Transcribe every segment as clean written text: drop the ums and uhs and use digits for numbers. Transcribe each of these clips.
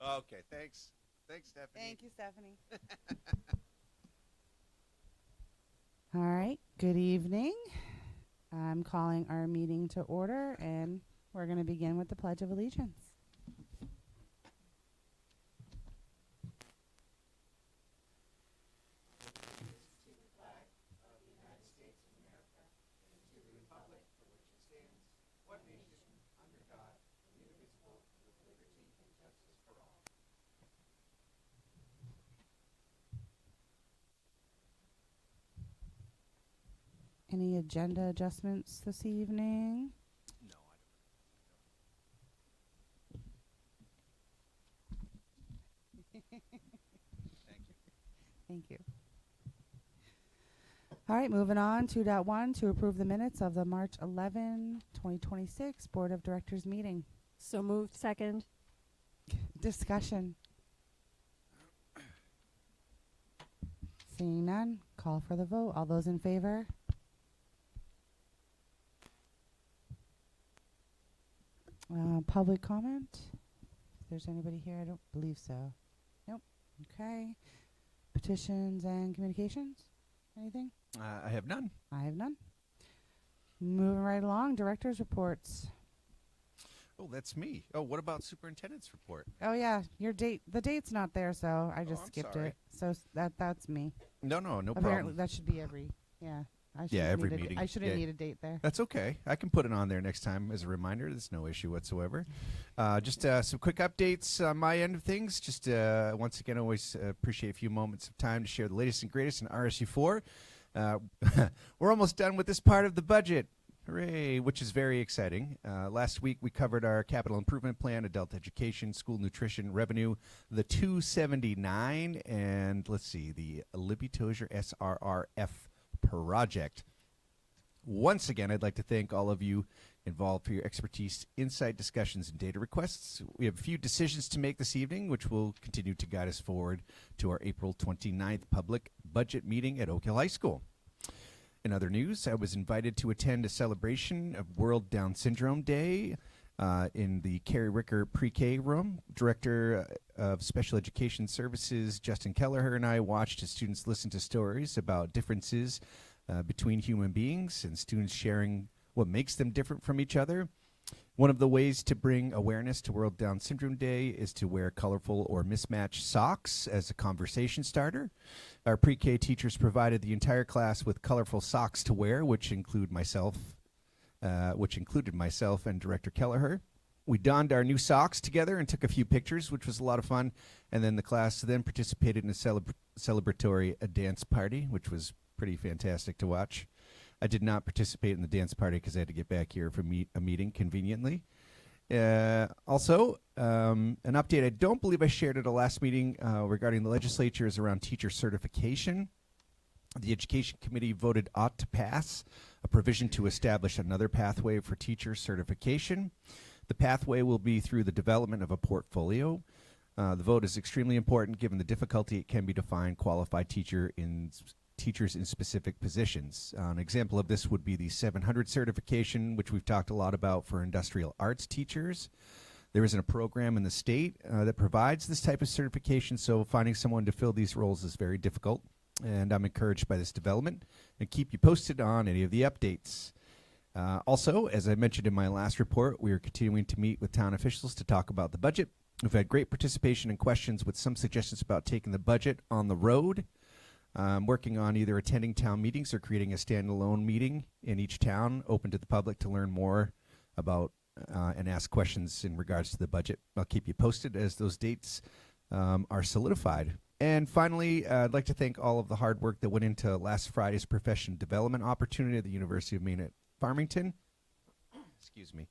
Okay, thanks. Thanks, Stephanie. Thank you, Stephanie. All right. Good evening. I'm calling our meeting to order, and we're going to begin with the Pledge of Allegiance. Any agenda adjustments this evening? No, Thank you. Thank you. All right, moving on. 2.1 to approve the minutes of the March 11, 2026 Board of Directors meeting. So moved. Second. Discussion. Seeing none, call for the vote. All those in favor? Public comment? If there's anybody here, I don't believe so. Nope. Okay. Petitions and communications? Anything? I have none. I have none. Moving right along, director's reports. Oh, that's me. Oh, what about superintendent's report? Oh yeah, your date. The date's not there, so I just I'm skipped sorry. it. So that's me. No Apparently, problem. that should be every. Yeah. Every meeting. I shouldn't Yeah. need a date there. That's okay. I can put it on there next time as a reminder. There's no issue whatsoever. Just some quick updates on my end of things. Just once again, always appreciate a few moments of time to share the latest and greatest in RSU4. We're almost done with this part of the budget. Hooray, which is very exciting. Last week, we covered our capital improvement plan, adult education, school nutrition, revenue, the 279, and let's see, the Libby Tozier SRRF project. Once again, I'd like to thank all of you involved for your expertise, insight, discussions, and data requests. We have a few decisions to make this evening, which will continue to guide us forward to our April 29th public budget meeting at Oak Hill High School. In other news, I was invited to attend a celebration of World Down Syndrome Day in the Carrie Ricker Pre-K room. Director of Special Education Services, Justin Kelleher, and I watched as students listen to stories about differences between human beings and students sharing what makes them different from each other. One of the ways to bring awareness to World Down Syndrome Day is to wear colorful or mismatched socks as a conversation starter. Our pre-K teachers provided the entire class with colorful socks to wear, which included myself and Director Kelleher. We donned our new socks together and took a few pictures, which was a lot of fun. And then the class then participated in a celebratory dance party, which was pretty fantastic to watch. I did not participate in the dance party because I had to get back here for a meeting conveniently. Also, an update I don't believe I shared at a last meeting regarding the legislature is around teacher certification. The Education Committee voted ought to pass a provision to establish another pathway for teacher certification. The pathway will be through the development of a portfolio. The vote is extremely important given the difficulty it can be to find qualified teachers in specific positions. An example of this would be the 700 certification, which we've talked a lot about for industrial arts teachers. There isn't a program in the state that provides this type of certification, so finding someone to fill these roles is very difficult. And I'm encouraged by this development and keep you posted on any of the updates. Also, as I mentioned in my last report, we are continuing to meet with town officials to talk about the budget. We've had great participation and questions with some suggestions about taking the budget on the road. Working on either attending town meetings or creating a standalone meeting in each town open to the public to learn more about and ask questions in regards to the budget. I'll keep you posted as those dates are solidified. And finally, I'd like to thank all of the hard work that went into last Friday's professional development opportunity at the University of Maine at Farmington. Excuse me.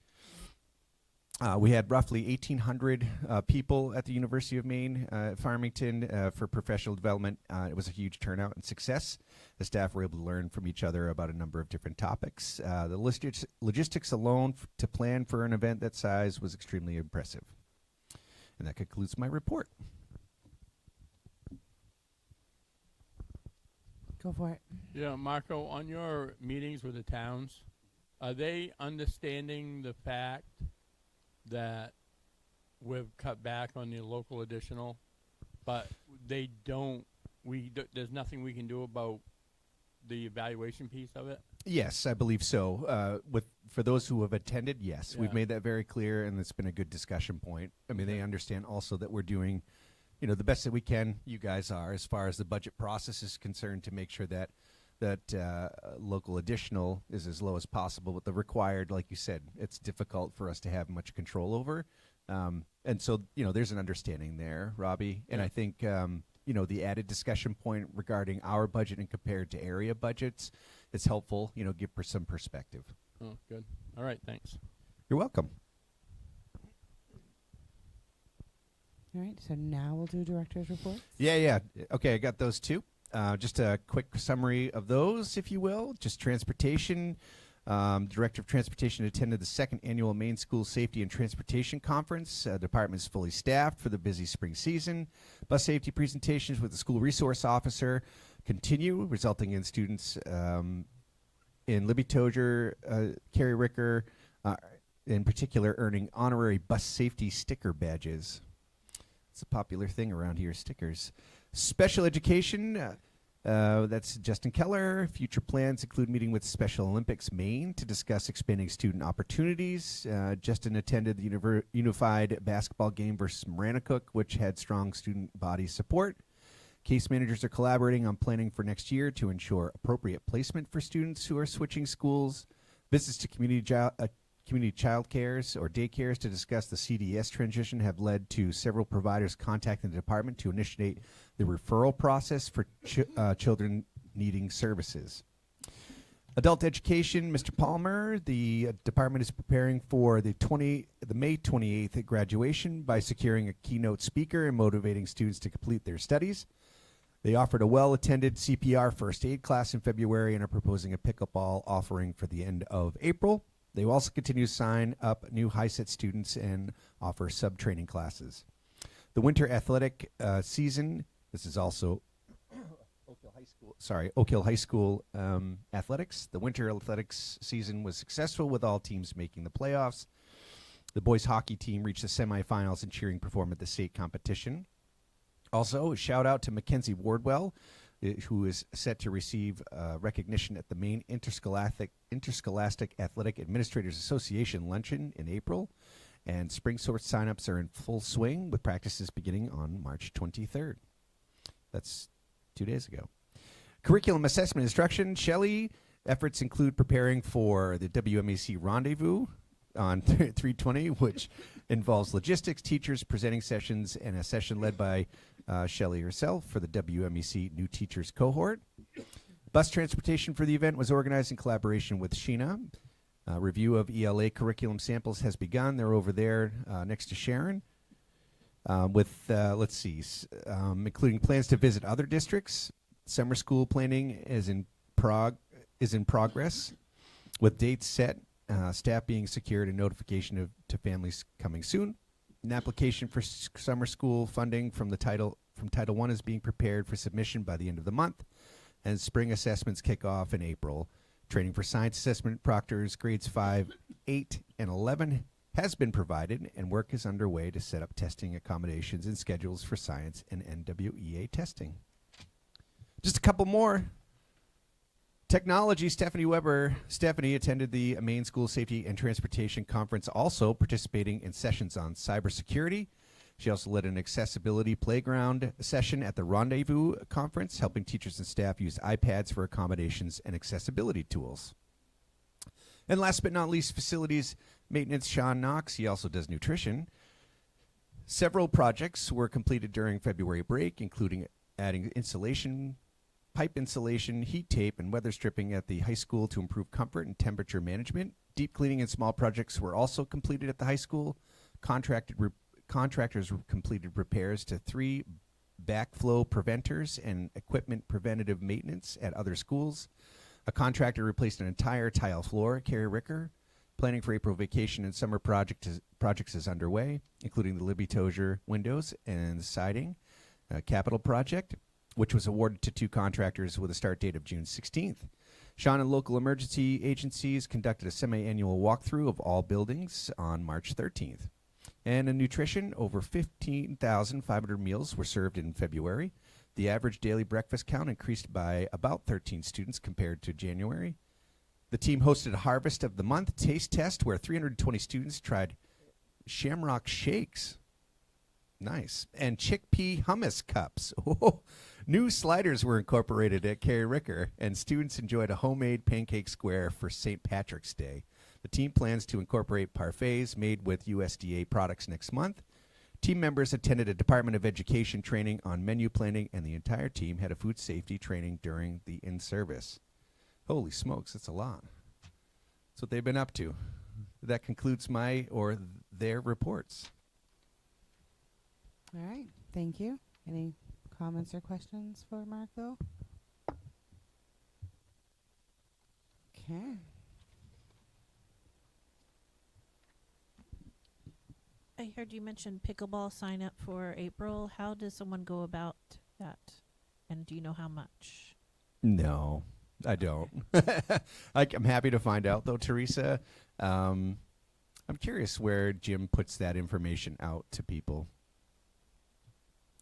We had roughly 1,800 people at the University of Maine at Farmington for professional development. It was a huge turnout and success. The staff were able to learn from each other about a number of different topics. The logistics alone to plan for an event that size was extremely impressive. And that concludes my report. Go for it. Yeah, Marco, on your meetings with the towns, are they understanding the fact that we've cut back on the local additional, but they don't. There's nothing we can do about the evaluation piece of it. Yes, I believe so. For those who have attended, yes, we've Yeah. made that very clear, and it's been a good discussion point. I mean, they understand also that we're doing, the best that we can. You guys are, as far as the budget process is concerned, to make sure that local additional is as low as possible. But the required, like you said, it's difficult for us to have much control over, and so there's an understanding there, Robbie. And Yeah. I think the added discussion point regarding our budget and compared to area budgets is helpful. Give her some perspective. Oh, good. All right, thanks. You're welcome. All right, so now we'll do director's reports. Yeah. Okay, I got those two. Just a quick summary of those, if you will. Just transportation. Director of Transportation attended the second annual Maine School Safety and Transportation Conference. Department is fully staffed for the busy spring season. Bus safety presentations with the school resource officer continue, resulting in students in Libby Tozier, Carrie Ricker, in particular, earning honorary bus safety sticker badges. It's a popular thing around here, stickers. Special education, that's Justin Keller. Future plans include meeting with Special Olympics Maine to discuss expanding student opportunities. Justin attended the unified basketball game versus Maranacook, which had strong student body support. Case managers are collaborating on planning for next year to ensure appropriate placement for students who are switching schools. Visits to community child cares or daycares to discuss the CDS transition have led to several providers contacting the department to initiate the referral process for children needing services. Adult education, Mr. Palmer, the department is preparing for the May 28th graduation by securing a keynote speaker and motivating students to complete their studies. They offered a well-attended CPR first aid class in February and are proposing a pickleball offering for the end of April. They will also continue to sign up new HiSET students and offer sub-training classes. The winter athletic season, this is also Oak Hill High School athletics. The winter athletics season was successful with all teams making the playoffs. The boys hockey team reached the semifinals and cheering performed at the state competition. Also, a shout out to Mackenzie Wardwell, who is set to receive recognition at the Maine Interscholastic Athletic Administrators Association luncheon in April. And spring sports signups are in full swing with practices beginning on March 23rd. That's 2 days ago. Curriculum assessment instruction. Shelley, efforts include preparing for the WMAC rendezvous on 320, which involves logistics, teachers, presenting sessions, and a session led by Shelley herself for the WMEC New Teachers Cohort. Bus transportation for the event was organized in collaboration with Sheena. Review of ELA curriculum samples has begun. They're over there next to Sharon. Including plans to visit other districts. Summer school planning is in progress with dates set, staff being secured, and notification to families coming soon. An application for summer school funding from Title I is being prepared for submission by the end of the month, and spring assessments kick off in April. Training for science assessment proctors grades 5, 8, and 11 has been provided, and work is underway to set up testing accommodations and schedules for science and NWEA testing. Just a couple more. Technology, Stephanie Weber. Stephanie attended the Maine School Safety and Transportation Conference, also participating in sessions on cybersecurity. She also led an accessibility playground session at the Rendezvous Conference, helping teachers and staff use iPads for accommodations and accessibility tools. And last but not least, facilities maintenance, Sean Knox. He also does nutrition. Several projects were completed during February break, including adding pipe insulation, heat tape, and weather stripping at the high school to improve comfort and temperature management. Deep cleaning and small projects were also completed at the high school. Contractors completed repairs to 3 backflow preventers and equipment preventative maintenance at other schools. A contractor replaced an entire tile floor at Carrie Ricker. Planning for April vacation and summer projects is underway, including the Libby Tozier windows and siding capital project, which was awarded to 2 contractors with a start date of June 16th. Sean and local emergency agencies conducted a semi-annual walkthrough of all buildings on March 13th. And in nutrition, over 15,500 meals were served in February. The average daily breakfast count increased by about 13 students compared to January. The team hosted a Harvest of the Month taste test where 320 students tried shamrock shakes. Nice. And chickpea hummus cups. Oh, new sliders were incorporated at Carrie Ricker, and students enjoyed a homemade pancake square for St. Patrick's Day. The team plans to incorporate parfaits made with USDA products next month. Team members attended a Department of Education training on menu planning, and the entire team had a food safety training during the in-service. Holy smokes, that's a lot. That's what they've been up to. That concludes my or their reports. All right, thank you. Any comments or questions for Marco? Okay. I heard you mention pickleball sign up for April. How does someone go about that? And do you know how much? No, I don't. I'm happy to find out, though, Teresa. I'm curious where Jim puts that information out to people.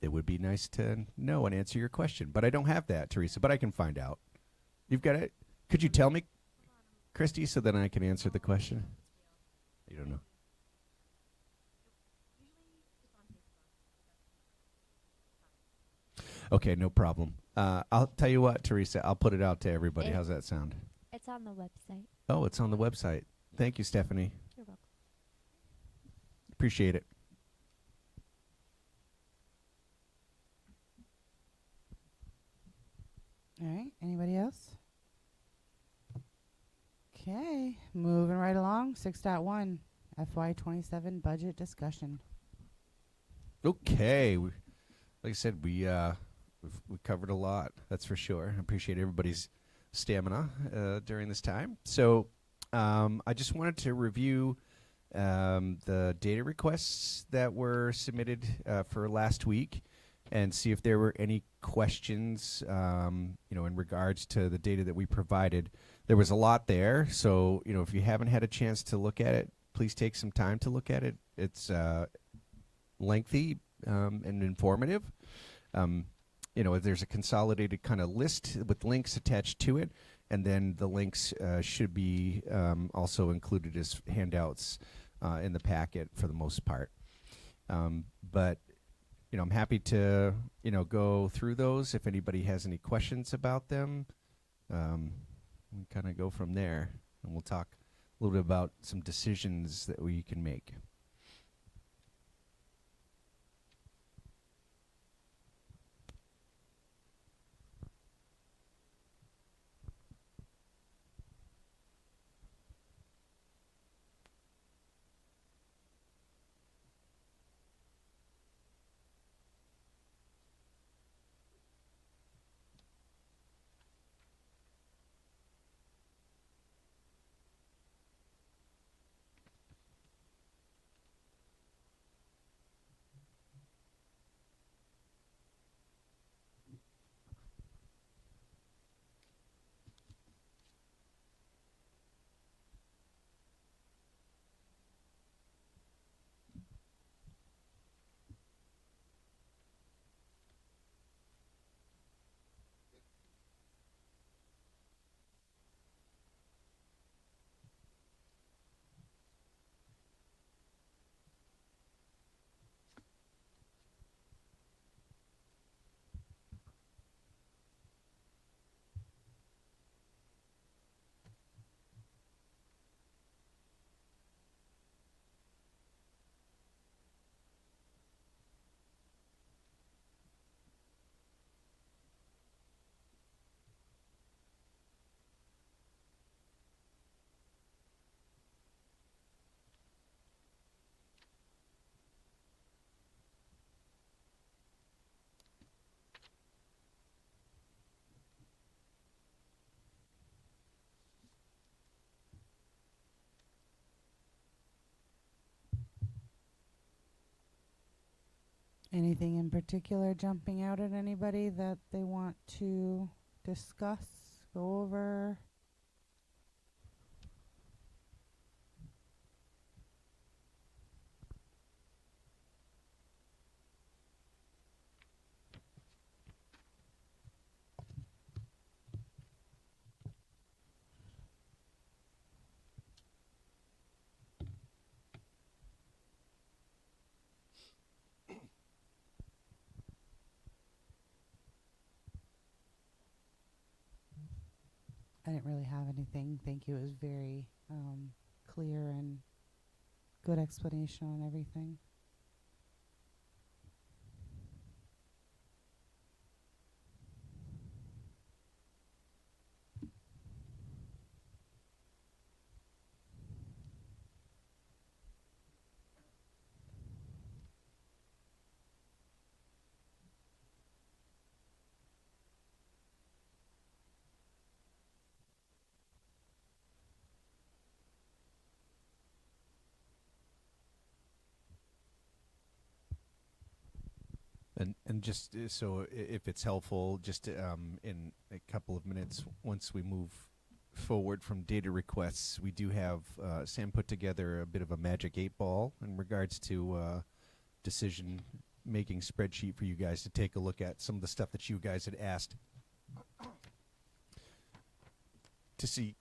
It would be nice to know and answer your question, but I don't have that, Teresa, but I can find out. You've got it? Could you tell me, Christy, so that I can answer the question? You don't know. Okay, no problem. I'll tell you what, Teresa, I'll put it out to everybody. How's that sound? It's on the website. Oh, it's on the website. Thank you, Stephanie. You're welcome. Appreciate it. All right, anybody else? Okay, moving right along. 6.1 FY27 budget discussion. Okay. Like I said, we covered a lot. That's for sure. I appreciate everybody's stamina during this time. So I just wanted to review the data requests that were submitted for last week and see if there were any questions, in regards to the data that we provided. There was a lot there, so if you haven't had a chance to look at it, please take some time to look at it. It's lengthy and informative. There's a consolidated kind of list with links attached to it, and then the links should be also included as handouts in the packet for the most part. But I'm happy to go through those if anybody has any questions about them. We kind of go from there, and we'll talk a little bit about some decisions that we can make. Anything in particular jumping out at anybody that they want to discuss, go over? I didn't really have anything. Thank you. It was very clear and good explanation on everything. And just so if it's helpful, just in a couple of minutes, once we move forward from data requests, we do have Sam put together a bit of a magic 8-ball in regards to decision making spreadsheet for you guys to take a look at some of the stuff that you guys had asked to see,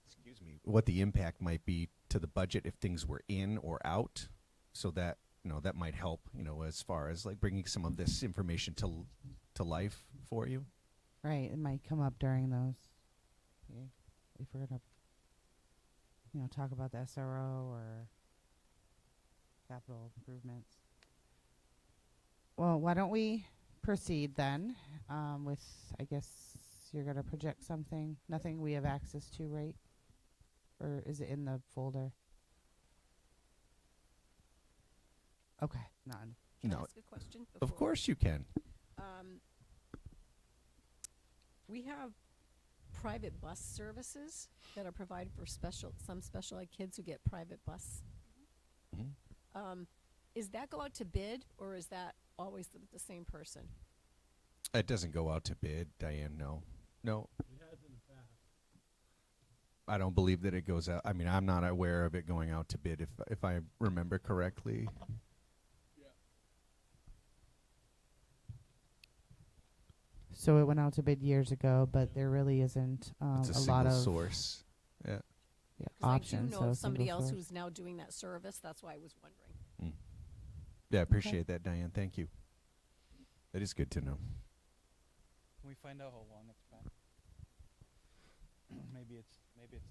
excuse me, what the impact might be to the budget if things were in or out, so that that might help, as far as like bringing some of this information to life for you. Right. It might come up during those. Yeah, if we're gonna, talk about the SRO or capital improvements. Well, why don't we proceed then with, I guess you're gonna project something. Nothing we have access to, right? Or is it in the folder? Okay, none. Can I No, ask a question? of before- course you can. We have private bus services that are provided for some special ed kids who get private bus. Mhm. Is that go out to bid, or is that always the same person? It doesn't go out to bid, Diane. No. I don't believe that it goes out. I mean, I'm not aware of it going out to bid, if I remember correctly. So it went out to bid years ago, but there really isn't It's a a single lot of source. Yeah. yeah, 'Cause I options. do so know a of somebody single else source. who's now doing that service. That's why I was wondering. Yeah, I appreciate that, Diane. Thank you. That is good to know. Can we find out how long it's been? maybe it's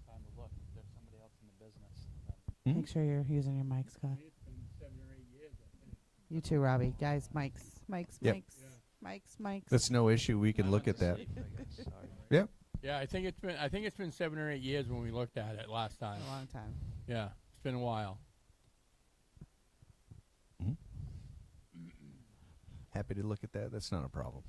time to look. If there's somebody else in the business. Then Hmm? Make sure you're using your mic, Scott. It's been 7 or 8 years, I think. You too, Robbie. Guys, mics, Yep. mics. That's no issue. We can look at that. Yep. Yeah, I think it's been 7 or 8 years when we looked at it last time. A long time. Yeah, it's been a while. Mhm. Happy to look at that. That's not a problem.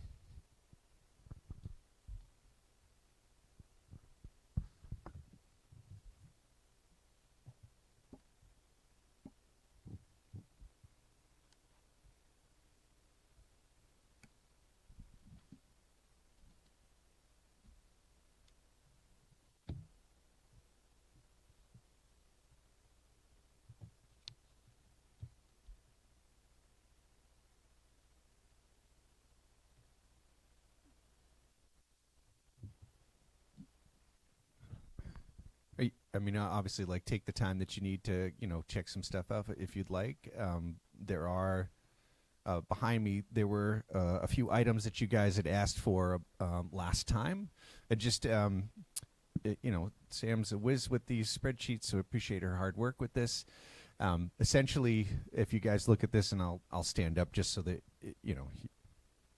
I mean, obviously, like, take the time that you need to, check some stuff out if you'd like. There are, behind me, there were a few items that you guys had asked for last time. And just, Sam's a whiz with these spreadsheets, so appreciate her hard work with this. Essentially, if you guys look at this, and I'll stand up just so that,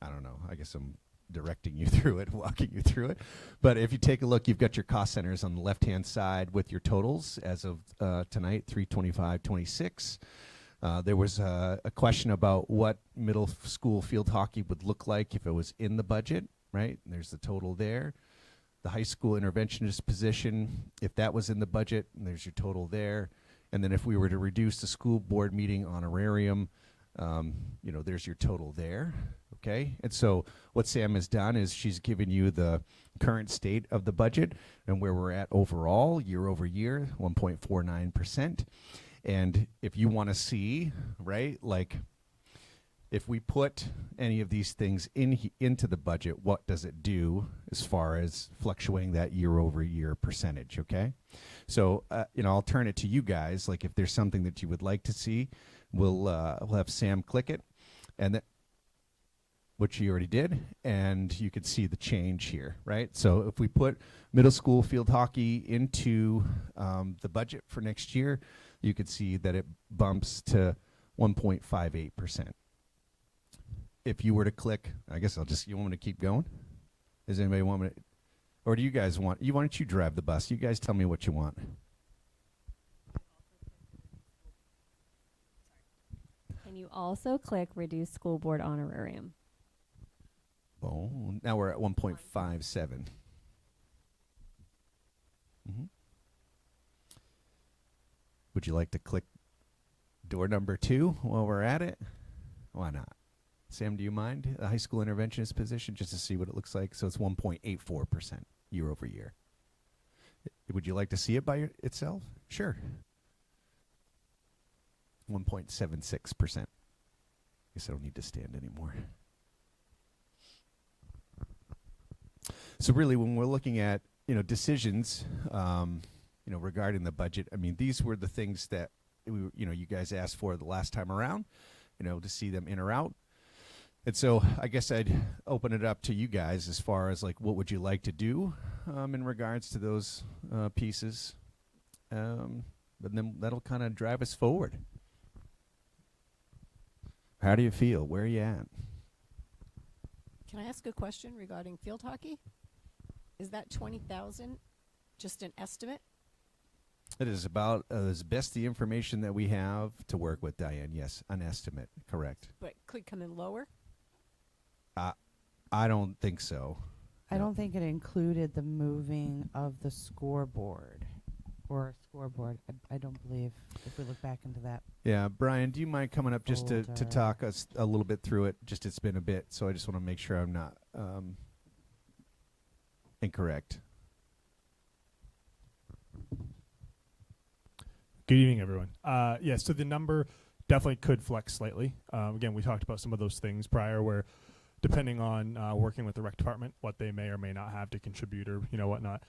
I don't know, I guess I'm directing you through it, walking you through it. But if you take a look, you've got your cost centers on the left-hand side with your totals as of tonight, 3/25/26. There was a question about what middle school field hockey would look like if it was in the budget, right? And there's the total there. The high school interventionist position, if that was in the budget, and there's your total there. And then if we were to reduce the school board meeting honorarium, there's your total there. Okay, and so what Sam has done is she's given you the current state of the budget and where we're at overall, year over year, 1.49%. And if you want to see, right, like if we put any of these things into the budget, what does it do as far as fluctuating that year over year percentage? Okay, so I'll turn it to you guys. Like if there's something that you would like to see, we'll have Sam click it, and which you already did, and you can see the change here, right? So if we put middle school field hockey into the budget for next year, you could see that it bumps to 1.58%. If you were to click, I guess you want me to keep going? Does anybody want me to, or do you guys why don't you drive the bus? You guys tell me what you want. Can you also click reduce school board honorarium? Oh, now we're at 1.57. Would you like to click door number 2 while we're at it? Why not? Sam, do you mind the high school interventionist position just to see what it looks like? So it's 1.84% year over year. Would you like to see it by itself? Sure. 1.76%. Guess I don't need to stand anymore. So really, when we're looking at decisions, regarding the budget, I mean, these were the things that you guys asked for the last time around, to see them in or out. And so I guess I'd open it up to you guys as far as like what would you like to do in regards to those pieces, but then that'll kind of drive us forward. How do you feel? Where are you at? Can I ask a question regarding field hockey? Is that 20,000 just an estimate? It is about as best the information that we have to work with, Diane. Yes, an estimate, correct. But could come in lower? I don't think so. I No. don't think it included the moving of the scoreboard or scoreboard. I don't believe, if we look back into that. Yeah, Brian, do you mind coming up just to Folder. talk us a little bit through it? Just it's been a bit, so I just want to make sure I'm not incorrect. Good evening, everyone. Yeah, so the number definitely could flex slightly. Again, we talked about some of those things prior where depending on working with the rec department, what they may or may not have to contribute or, whatnot.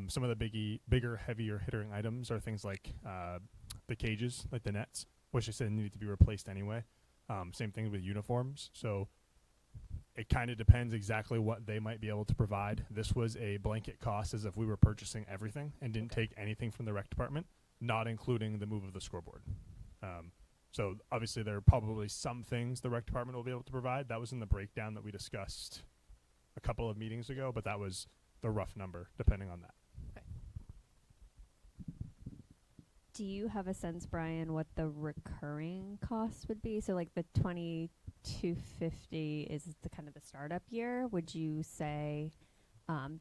Some of the bigger, heavier hitting items are things like the cages, like the nets, which they said needed to be replaced anyway. Same thing with uniforms. So it kind of depends exactly what they might be able to provide. This was a blanket cost as if we were purchasing everything and didn't take anything from the rec department, not including the move of the scoreboard. So obviously there are probably some things the rec department will be able to provide. That was in the breakdown that we discussed a couple of meetings ago, but that was the rough number depending on that. Do you have a sense, Brian, what the recurring cost would be? So like the 2250 is the kind of the startup year. Would you say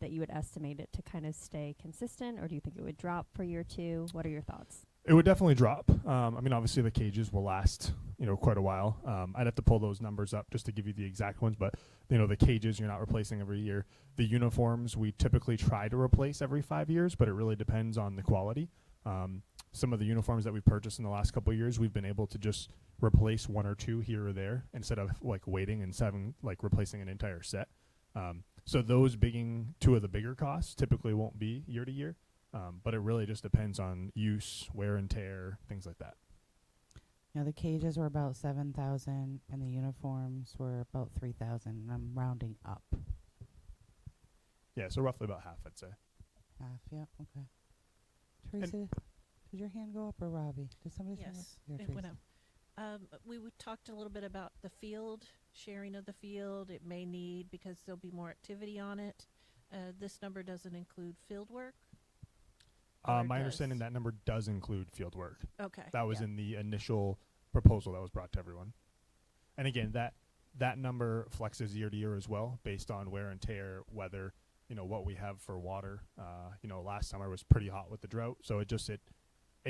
that you would estimate it to kind of stay consistent, or do you think it would drop for year 2? What are your thoughts? It would definitely drop. Obviously the cages will last, quite a while. I'd have to pull those numbers up just to give you the exact ones, but the cages you're not replacing every year. The uniforms we typically try to replace every 5 years, but it really depends on the quality. Some of the uniforms that we've purchased in the last couple of years, we've been able to just replace 1 or 2 here or there instead of like waiting and replacing an entire set. So those 2 of the bigger costs typically won't be year to year. But it really just depends on use, wear and tear, things like that. The cages were about 7,000 and the uniforms were about 3,000, and I'm rounding up. Yeah, so roughly about half, I'd say. Half, yeah, okay. Teresa, did your hand go up or Robbie? Did somebody's hand Yes, go up? it went up. Talked a little bit about the field, sharing of the field. It may need, because there'll be more activity on it. This number doesn't include field work. My understanding that number does include field work. Okay. That was yeah. in the initial proposal that was brought to everyone. And again, that number flexes year to year as well, based on wear and tear, weather, what we have for water. Last summer was pretty hot with the drought, so it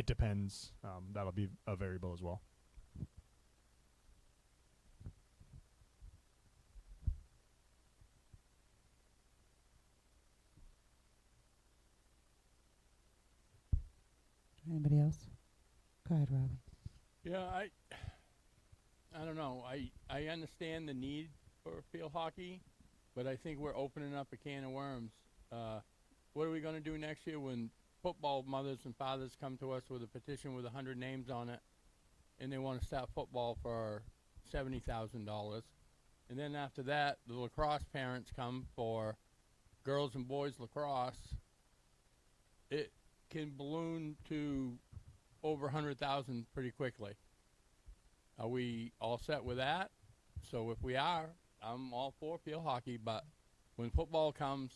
depends. That'll be a variable as well. Anybody else? Go ahead, Robbie. Yeah, I don't know. I understand the need for field hockey, but I think we're opening up a can of worms. What are we going to do next year when football mothers and fathers come to us with a petition with 100 names on it, and they want to start football for $70,000? And then after that, the lacrosse parents come for girls and boys lacrosse. It can balloon to over 100,000 pretty quickly. Are we all set with that? So if we are, I'm all for field hockey, but when football comes,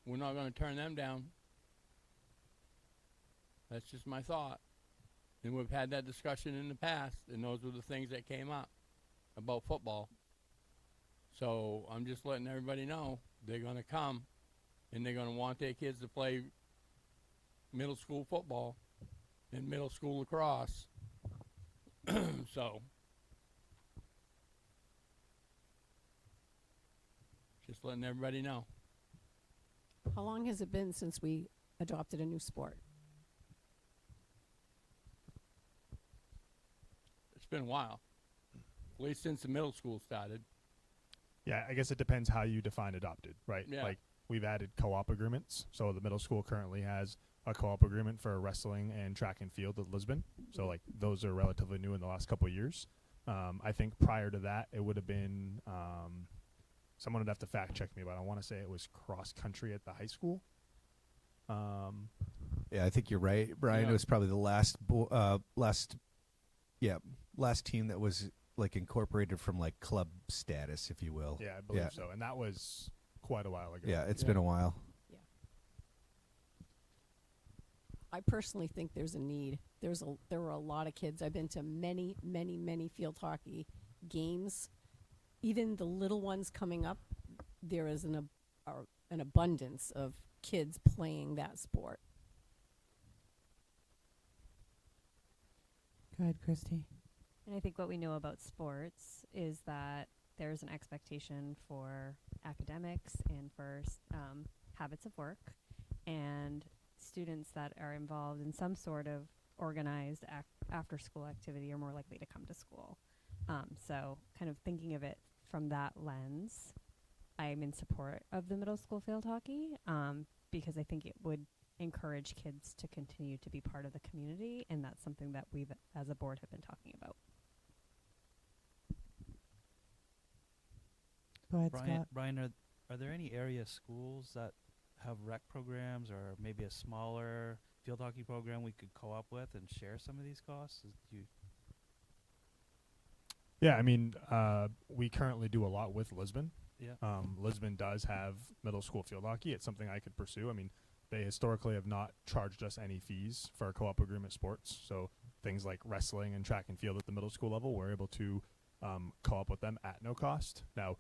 we're not going to turn them down. That's just my thought. And we've had that discussion in the past, and those were the things that came up about football. So I'm just letting everybody know they're going to come, and they're going to want their kids to play middle school football and middle school lacrosse. So just letting everybody know. How long has it been since we adopted a new sport? It's been a while, at least since the middle school started. Yeah, I guess it depends how you define adopted, right? Yeah. Like we've added co-op agreements. So the middle school currently has a co-op agreement for wrestling and track and field at Lisbon. So like those are relatively new in the last couple of years. I think prior to that, it would have been someone would have to fact check me, but I want to say it was cross country at the high school. Yeah, I think you're right, Brian. Yeah. It was probably the last team that was like incorporated from like club status, if you will. Yeah, I believe Yeah. so. And that was quite a while ago. Yeah, it's Yeah. been a while. I personally think there's a need. There were a lot of kids. I've been to many, many, many field hockey games. Even the little ones coming up, there is an abundance of kids playing that sport. Go ahead, Christy. And I think what we know about sports is that there's an expectation for academics and for habits of work, and students that are involved in some sort of organized after-school activity are more likely to come to school. So kind of thinking of it from that lens, I'm in support of the middle school field hockey because I think it would encourage kids to continue to be part of the community, and that's something that we've, as a board, have been talking about. Go ahead, Scott. Brian, are there any area schools that have rec programs or maybe a smaller field hockey program we could co-op with and share some of these costs? Yeah, I mean, we currently do a lot with Lisbon. Yeah. Lisbon does have middle school field hockey. It's something I could pursue. I mean, they historically have not charged us any fees for our co-op agreement sports. So things like wrestling and track and field at the middle school level, we're able to co-op with them at no cost. Now,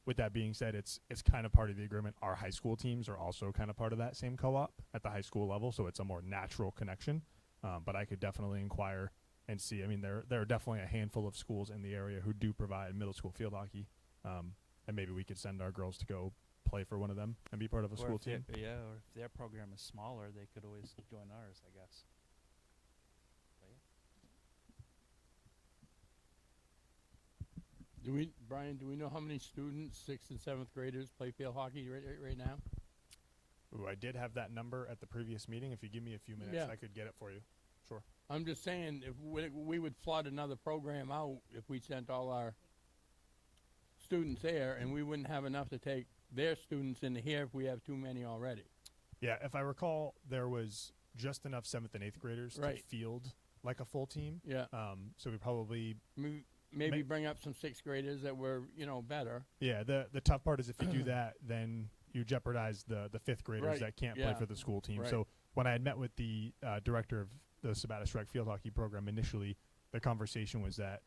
with that being said, it's kind of part of the agreement. Our high school teams are also kind of part of that same co-op at the high school level, so it's a more natural connection. But I could definitely inquire and see. I mean, there are definitely a handful of schools in the area who do provide middle school field hockey, and maybe we could send our girls to go play for one of them and be part of a school team. Or if their program is smaller, they could always join ours, I guess. Brian, do we know how many students, 6th and 7th graders, play field hockey right now? Ooh, I did have that number at the previous meeting. If you give me a few minutes, Yeah. I could get it for you. Sure. I'm just saying, if we would flood another program out if we sent all our students there, and we wouldn't have enough to take their students into here if we have too many already. Yeah, if I recall, there was just enough 7th and 8th graders to Right. field like a full team. Yeah. So we probably Maybe bring up some 6th graders that were, better. Yeah, the tough part is if you do that, then you jeopardize the 5th graders Right, that can't play yeah, for the school team. right. So when I had met with the director of the Sabatis Rec field hockey program initially, the conversation was that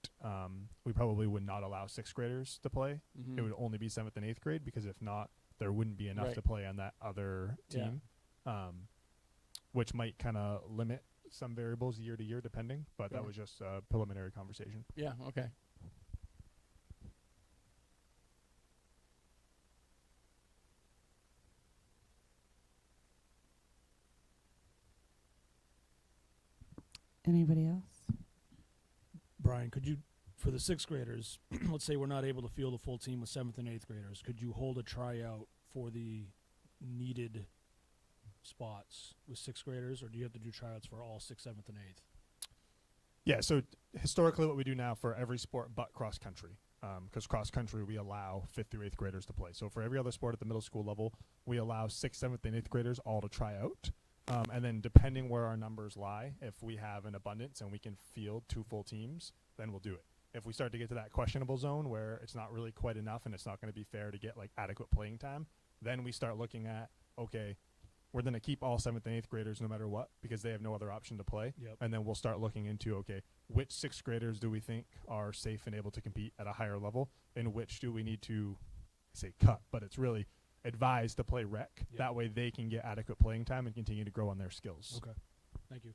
we probably would not allow 6th graders to play. Mhm. It would only be 7th and 8th grade because if not, there wouldn't be enough Right. to play on that other Yeah. team, which might kind of limit some variables year to year depending. But that Sure. was just a preliminary conversation. Yeah, okay. Anybody else? Brian, could you, for the 6th graders, let's say we're not able to field a full team with 7th and 8th graders, could you hold a tryout for the needed spots with 6th graders, or do you have to do tryouts for all 6th, 7th, and 8th? Yeah, so historically what we do now for every sport but cross country, because cross country we allow 5th through 8th graders to play. So for every other sport at the middle school level, we allow 6th, 7th, and 8th graders all to try out. And then depending where our numbers lie, if we have an abundance and we can field 2 full teams, then we'll do it. If we start to get to that questionable zone where it's not really quite enough and it's not going to be fair to get like adequate playing time, then we start looking at, okay, we're going to keep all 7th and 8th graders no matter what because they have no other option to play. Yep. And then we'll start looking into, okay, which 6th graders do we think are safe and able to compete at a higher level, and which do we need to, say, cut, but it's really advised to play rec. Yep. That way they can get adequate playing time and continue to grow on their skills. Okay. Thank you.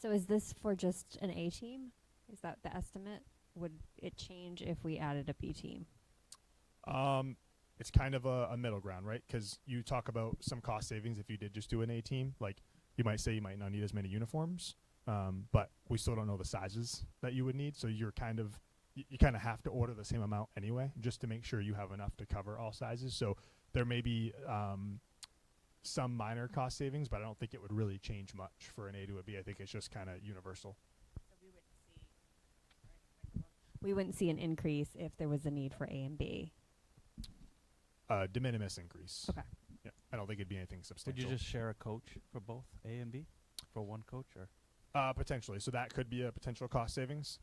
So is this for just an A team? Is that the estimate? Would it change if we added a B team? It's kind of a middle ground, right? Because you talk about some cost savings if you did just do an A team. Like you might say you might not need as many uniforms, but we still don't know the sizes that you would need. So you're kind of you kind of have to order the same amount anyway, just to make sure you have enough to cover all sizes. So there may be some minor cost savings, but I don't think it would really change much for an A to a B. I think it's just kind of universal. We wouldn't see an increase if there was a need for A and B. De minimis increase. Okay. Yeah, I don't think it'd be anything Would substantial. you just share a coach for both A and B for one coach, or? Potentially. So that could be a potential cost savings.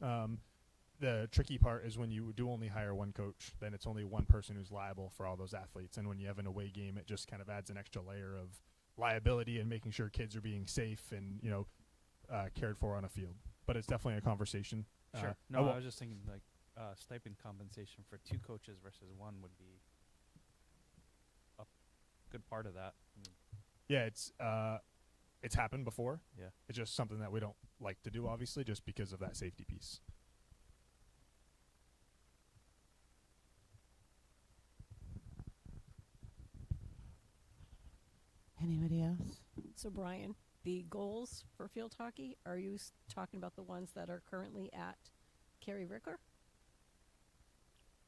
The tricky part is when you do only hire one coach, then it's only one person who's liable for all those athletes. And when you have an away game, it just kind of adds an extra layer of liability and making sure kids are being safe and, cared for on a field. But it's definitely a conversation. Sure. No, I was just thinking like stipend compensation for 2 coaches versus 1 would be a good part of that. I mean, Yeah, it's happened before. yeah. It's just something that we don't like to do, obviously, just because of that safety piece. Anybody else? So Brian, the goals for field hockey, are you talking about the ones that are currently at Kerry Ricker?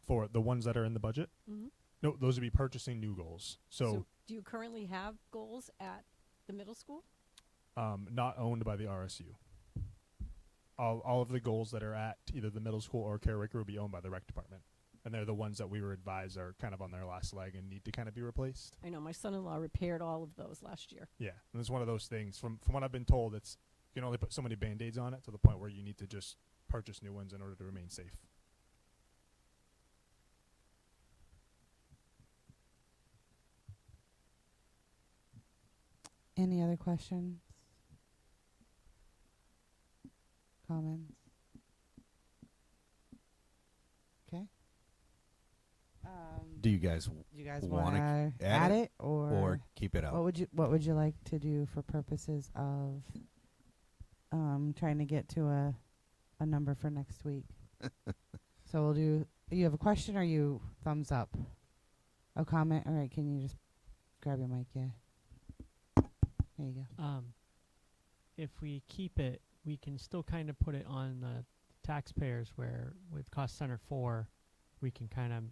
For the ones that are in the budget? Mm-hmm. No, those would be purchasing new goals. So do you currently have goals at the middle school? not owned by the RSU. All of the goals that are at either the middle school or Kerry Ricker will be owned by the rec department. And they're the ones that we were advised are kind of on their last leg and need to kind of be replaced. I know my son-in-law repaired all of those last year. Yeah, and it's one of those things. From what I've been told, it's you can only put so many Band-Aids on it to the point where you need to just purchase new ones in order to remain safe. Any other questions? Comments? Okay. Do you guys Do you guys wanna want to add add it or keep it out? what would you like to do for purposes of trying to get to a number for next week? So we'll do. You have a question or you thumbs up? A comment? All right. Can you just grab your mic? Yeah. There you go. If we keep it, we can still kind of put it on the taxpayers where with cost center 4, we can kind of,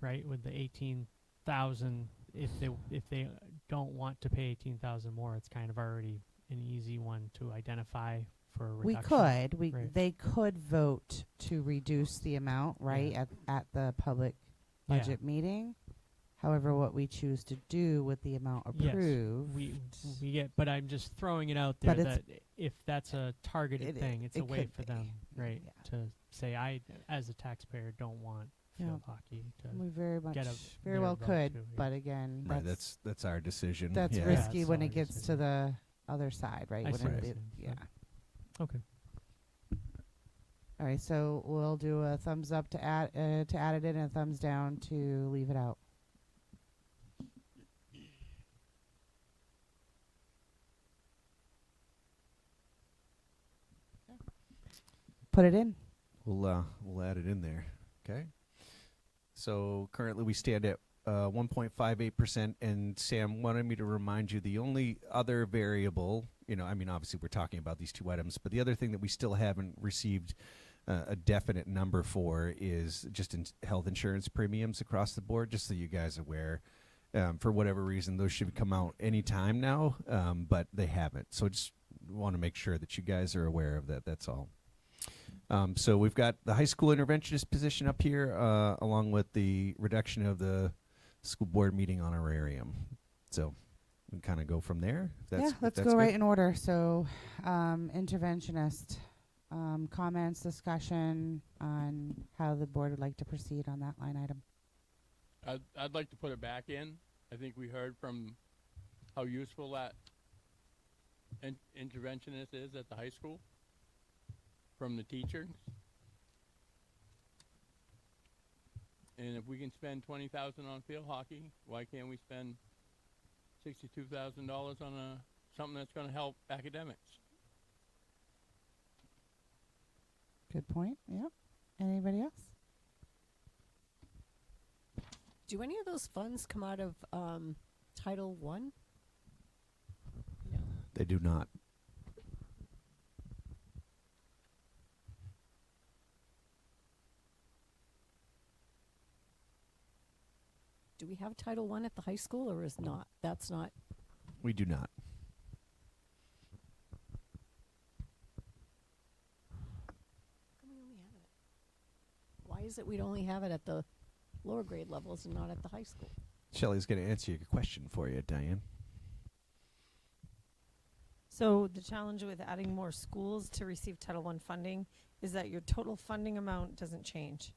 right, with the 18,000, if they don't want to pay 18,000 more, it's kind of already an easy one to identify for a reduction. Right. They could vote to reduce the amount, right, Yeah. at the public Yeah. budget meeting. However, what we choose to do with the amount Yes, approved, we get, but I'm just throwing it out there But it's- that if that's a targeted thing, it's it a way could for be. them, right, Yeah. to say I, as a taxpayer, don't want Yeah. field hockey to. we very much, get a very their well vote could. too, yeah. But again, Right, that's our decision. that's yeah. risky it's when our it gets to decision. the other side, right? I When see what it, you're it- saying, yeah. Okay. All right, so we'll do a thumbs up to add it in and a thumbs down to leave it out. Put it in. We'll add it in there. Okay. So currently we stand at 1.58%, and Sam wanted me to remind you the only other variable, I mean, obviously we're talking about these 2 items, but the other thing that we still haven't received a definite number for is just health insurance premiums across the board, just so you guys are aware. For whatever reason, those should come out any time now, but they haven't. So just want to make sure that you guys are aware of that. That's all. So we've got the high school interventionist position up here, along with the reduction of the school board meeting honorarium. So we can kind of go from there. If that's, Yeah, if let's that's go good. right in order. So, interventionist, comments, discussion on how the board would like to proceed on that line item. I'd like to put it back in. I think we heard from how useful that interventionist is at the high school from the teachers. And if we can spend $20,000 on field hockey, why can't we spend $62,000 on something that's going to help academics? Good point. Yep. Anybody else? Do any of those funds come out of Title I? No. They do not. Do we have Title I at the high school, or is not? That's not. We do not. How come we only have it? Why is it we'd only have it at the lower grade levels and not at the high school? Shelley's going to answer your question for you, Diane. So the challenge with adding more schools to receive Title I funding is that your total funding amount doesn't change.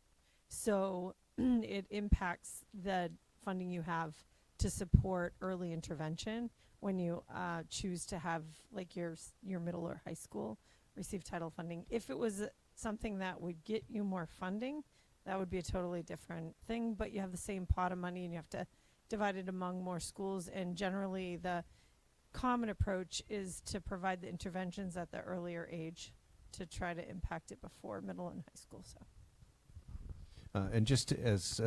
So it impacts the funding you have to support early intervention when you choose to have like your middle or high school receive title funding. If it was something that would get you more funding, that would be a totally different thing, but you have the same pot of money and you have to divide it among more schools, and generally the common approach is to provide the interventions at the earlier age to try to impact it before middle and high school. So And just as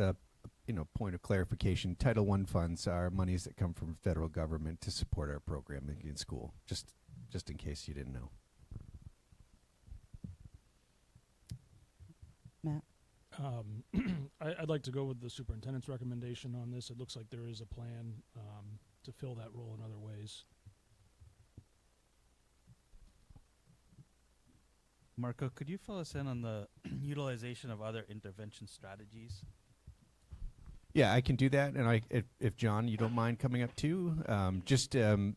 point of clarification, Title I funds are monies that come from federal government to support our programming in school. Just in case you didn't know. Matt? I'd like to go with the superintendent's recommendation on this. It looks like there is a plan to fill that role in other ways. Marco, could you fill us in on the utilization of other intervention strategies? Yeah, I can do that, and if John, you don't mind coming up too.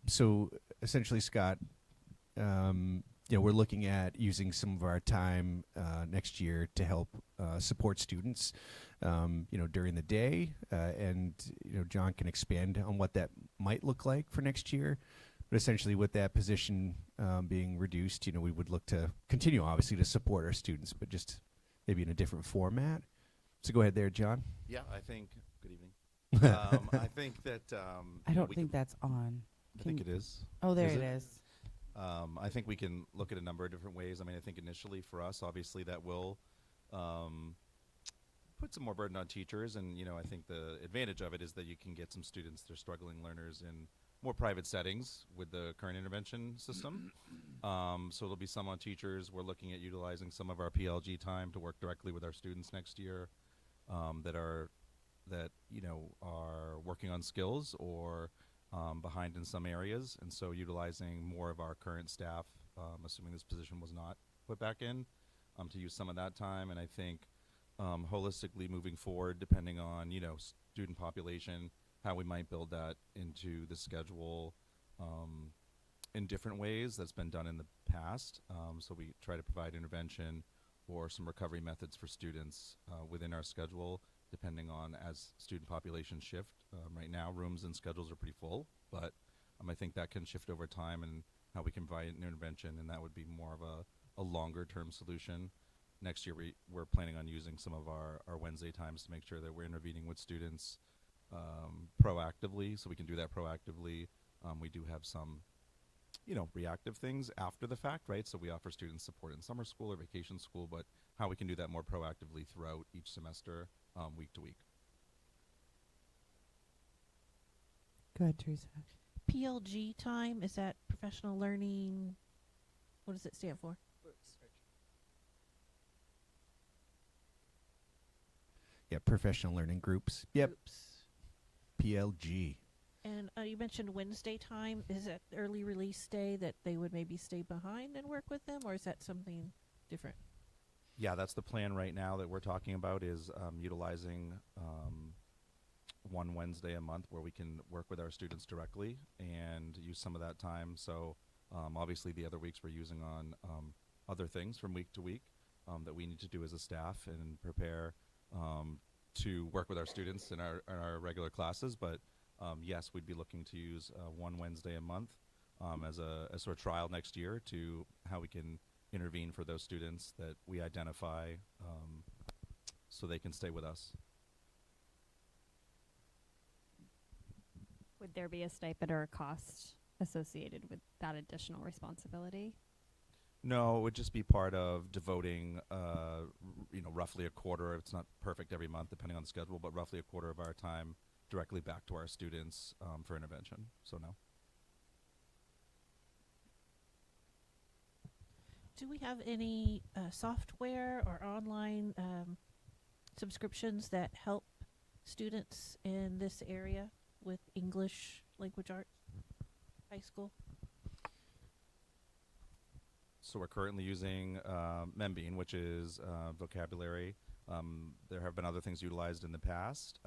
So essentially, Scott, we're looking at using some of our time next year to help support students, during the day, and John can expand on what that might look like for next year. But essentially, with that position being reduced, we would look to continue, obviously, to support our students, but just maybe in a different format. So go ahead there, John. Yeah, I think. Good evening. I think that. I don't think that's on. I think it is. Oh, there Is it it? is. I think we can look at a number of different ways. I mean, I think initially for us, obviously, that will put some more burden on teachers. And, I think the advantage of it is that you can get some students that are struggling learners in more private settings with the current intervention system. So there'll be some on teachers. We're looking at utilizing some of our PLG time to work directly with our students next year that are working on skills or behind in some areas, and so utilizing more of our current staff, assuming this position was not put back in, to use some of that time. And I think holistically moving forward, depending on student population, how we might build that into the schedule in different ways. That's been done in the past. So we try to provide intervention or some recovery methods for students within our schedule, depending on as student populations shift. Right now, rooms and schedules are pretty full, but I think that can shift over time and how we can provide an intervention, and that would be more of a longer-term solution. Next year, we're planning on using some of our Wednesday times to make sure that we're intervening with students proactively, so we can do that proactively. We do have some reactive things after the fact, right? So we offer students support in summer school or vacation school, but how we can do that more proactively throughout each semester, week to week. Go ahead, Teresa. PLG time, is that professional learning? What does it stand for? Yeah, professional learning groups. Yep, Groups. PLG. And you you mentioned Wednesday time. Is it early release day that they would maybe stay behind and work with them, or is that something different? Yeah, that's the plan right now that we're talking about is utilizing one Wednesday a month where we can work with our students directly and use some of that time. So obviously the other weeks we're using on other things from week to week that we need to do as a staff and prepare to work with our students in our regular classes. But yes, we'd be looking to use one Wednesday a month as a sort of trial next year to how we can intervene for those students that we identify so they can stay with us. Would there be a stipend or a cost associated with that additional responsibility? No, it would just be part of devoting, roughly a quarter. It's not perfect every month, depending on the schedule, but roughly a quarter of our time directly back to our students for intervention. So no. Do we have any software or online subscriptions that help students in this area with English language arts high school? So we're currently using Membean, which is vocabulary. There have been other things utilized in the past,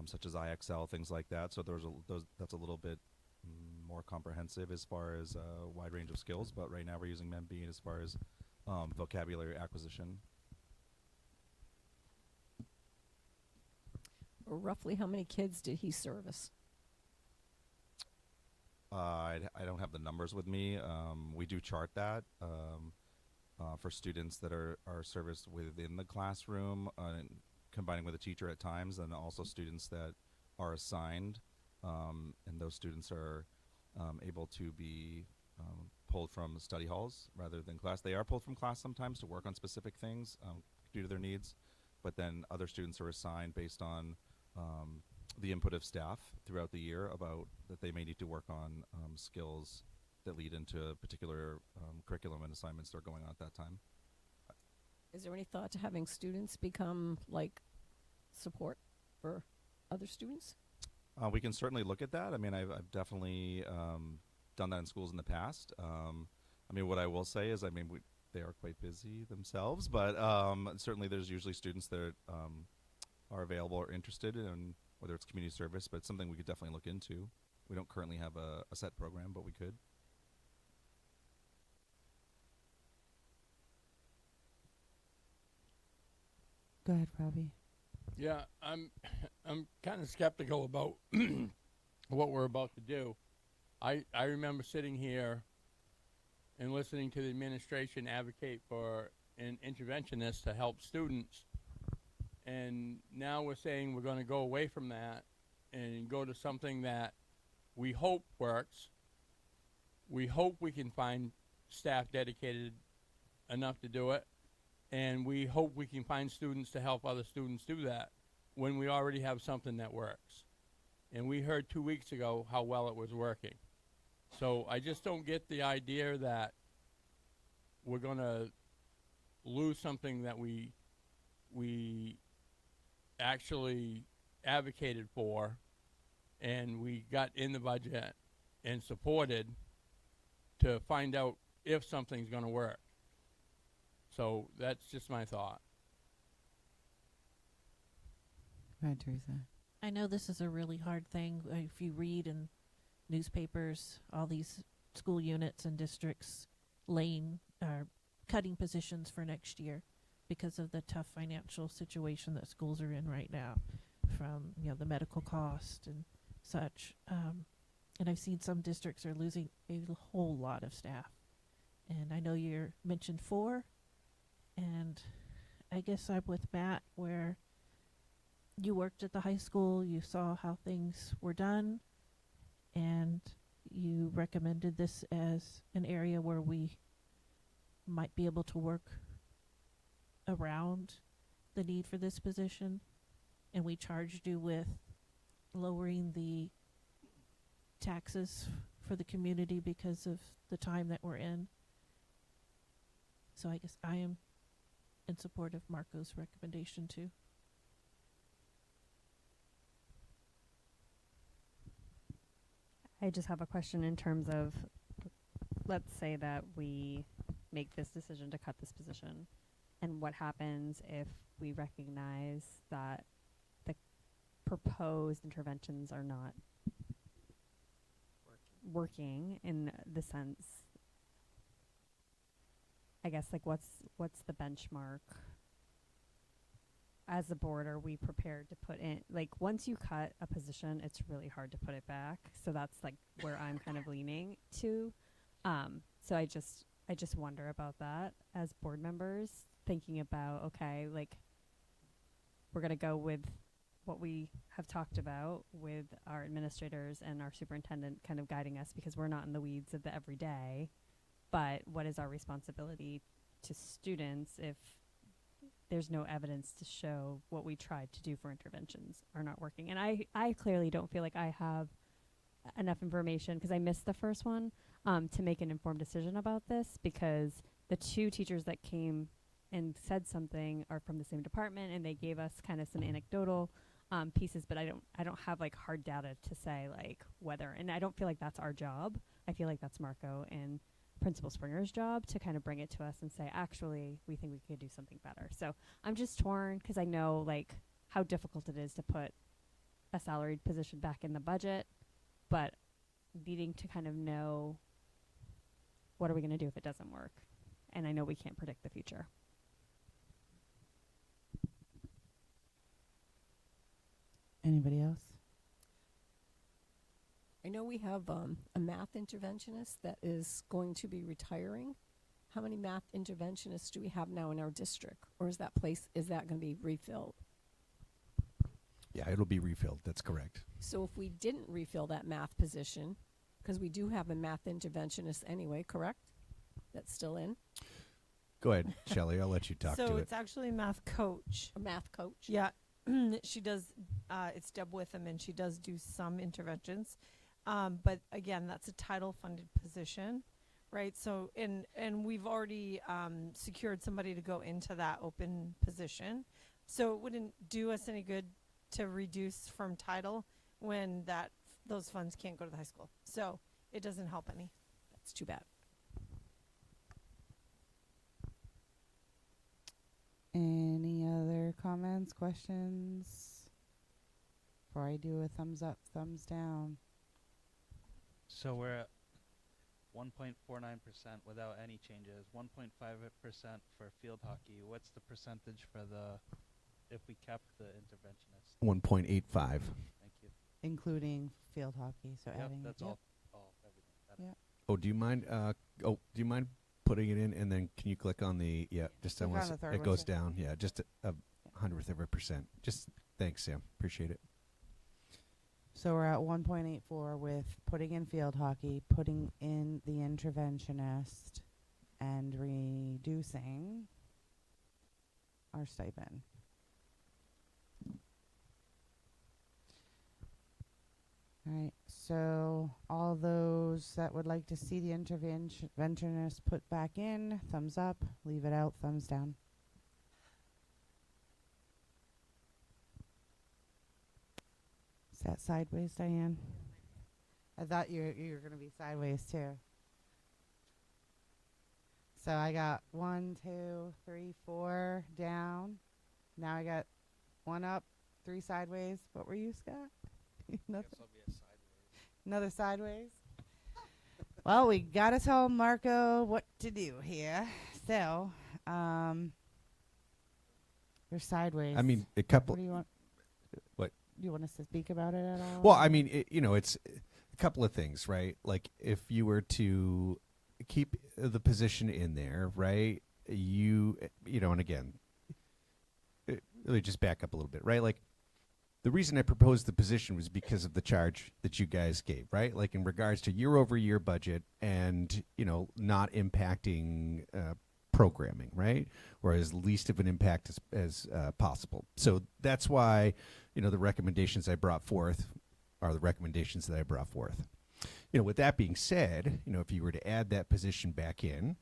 such as IXL, things like that. So that's a little bit more comprehensive as far as a wide range of skills. But right now we're using Membean as far as vocabulary acquisition. Roughly how many kids did he service? I don't have the numbers with me. We do chart that for students that are serviced within the classroom, combining with a teacher at times, and also students that are assigned, and those students are able to be pulled from study halls rather than class. They are pulled from class sometimes to work on specific things due to their needs, but then other students are assigned based on the input of staff throughout the year about that they may need to work on skills that lead into a particular curriculum and assignments that are going on at that time. Is there any thought to having students become like support for other students? We can certainly look at that. I mean, I've definitely done that in schools in the past. I mean, what I will say is, they are quite busy themselves, but certainly there's usually students that are available or interested in whether it's community service, but it's something we could definitely look into. We don't currently have a set program, but we could. Go ahead, Robbie. Yeah, I'm kind of skeptical about what we're about to do. I remember sitting here and listening to the administration advocate for an interventionist to help students, and now we're saying we're going to go away from that and go to something that we hope works. We hope we can find staff dedicated enough to do it, and we hope we can find students to help other students do that when we already have something that works. And we heard 2 weeks ago how well it was working. So I just don't get the idea that we're going to lose something that we actually advocated for and we got in the budget and supported to find out if something's going to work. So that's just my thought. Go ahead, Teresa. I know this is a really hard thing. If you read in newspapers, all these school units and districts are cutting positions for next year because of the tough financial situation that schools are in right now, from the medical cost and such. And I've seen some districts are losing a whole lot of staff. And I know you mentioned 4, and I guess I'm with Matt, where you worked at the high school, you saw how things were done, and you recommended this as an area where we might be able to work around the need for this position, and we charged you with lowering the taxes for the community because of the time that we're in. So I guess I am in support of Marco's recommendation too. I just have a question in terms of, let's say that we make this decision to cut this position, and what happens if we recognize that the proposed interventions are not working in the sense, I guess, like what's the benchmark? As a board, are we prepared to put in, like, once you cut a position, it's really hard to put it back. So that's like where I'm kind of leaning to. So I just wonder about that as board members, thinking about, okay, like, we're going to go with what we have talked about with our administrators and our superintendent kind of guiding us, because we're not in the weeds of the everyday. But what is our responsibility to students if there's no evidence to show what we tried to do for interventions are not working? And I clearly don't feel like I have enough information, because I missed the first one, to make an informed decision about this, because the two teachers that came and said something are from the same department, and they gave us kind of some anecdotal pieces, but I don't have like hard data to say like whether, and I don't feel like that's our job. I feel like that's Marco and Principal Springer's job to kind of bring it to us and say, actually, we think we could do something better. So I'm just torn, because I know like how difficult it is to put a salaried position back in the budget, but needing to kind of know, what are we going to do if it doesn't work? And I know we can't predict the future. Anybody else? I know we have a math interventionist that is going to be retiring. How many math interventionists do we have now in our district? Or is that going to be refilled? Yeah, it'll be refilled. That's correct. So if we didn't refill that math position, because we do have a math interventionist anyway, correct? That's still in? Go ahead, Shelley. I'll let you talk So to it's it. actually a math coach. A math coach? Yeah, she does. It's Deb Witham, and she does do some interventions. But again, that's a title-funded position, right? So, and we've already secured somebody to go into that open position. So it wouldn't do us any good to reduce from title when those funds can't go to the high school. So it doesn't help any. That's too bad. Any other comments, questions? Before I do a thumbs up, thumbs down. So we're at 1.49% without any changes, 1.5% for field hockey. What's the percentage for if we kept the interventionist? 1.85. Thank you. Including field hockey, so Yep, adding that's yep. all, everything. Got it. Yep. Oh, do you mind putting it in, and then can you click on the, just Click unless on the third it one, goes sir. down. Yeah, just a 100th of a percent. Just thanks, Sam. Appreciate it. So we're at 1.84 with putting in field hockey, putting in the interventionist, and reducing our stipend. All right, so all those that would like to see the interventionist put back in, thumbs up. Leave it out, thumbs down. Is that sideways, Diane? I thought you were going to be sideways too. So I got 1, 2, 3, 4 down. Now I got 1 up, 3 sideways. What were you, Scott? Nothing. Another sideways. Well, we gotta tell Marco what to do here. So, you're sideways. I mean, a what couple. do you want? What? Do you want us to speak about it at all? Well, I mean, it's a couple of things, right? Like if you were to keep the position in there, right? And again, let me just back up a little bit, right? Like the reason I proposed the position was because of the charge that you guys gave, right? Like in regards to year-over-year budget and, not impacting programming, right? Or as least of an impact as possible. So that's why, the recommendations I brought forth are the recommendations that I brought forth. With that being said, if you were to add that position back in,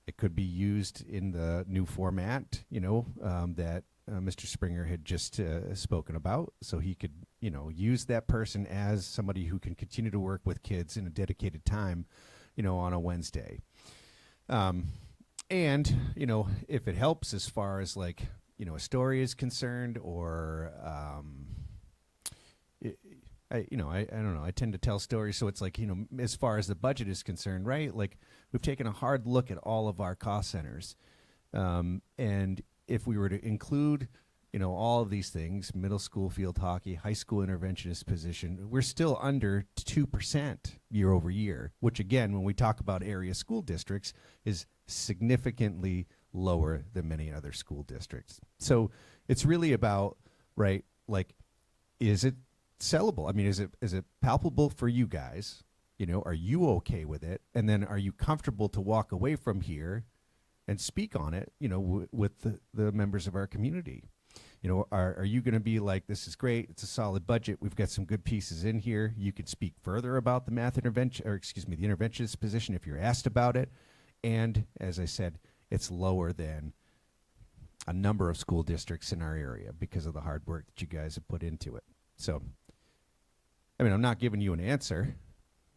it could be used in the new format, that Mr. Springer had just spoken about, so he could, use that person as somebody who can continue to work with kids in a dedicated time, on a Wednesday. And, if it helps as far as like, a story is concerned, or, I don't know. I tend to tell stories, so it's like, as far as the budget is concerned, right? Like, we've taken a hard look at all of our cost centers, and if we were to include, all of these things, middle school field hockey, high school interventionist position, we're still under 2% year over year, which again, when we talk about area school districts, is significantly lower than many other school districts. So it's really about, right, like, is it sellable? I mean, is it palpable for you guys? Are you okay with it? And then are you comfortable to walk away from here and speak on it, with the members of our community? Are you going to be like, this is great, it's a solid budget, we've got some good pieces in here, you could speak further about the math intervention, or excuse me, the interventionist position if you're asked about it. And as I said, it's lower than a number of school districts in our area because of the hard work that you guys have put into it. So, I mean, I'm not giving you an answer,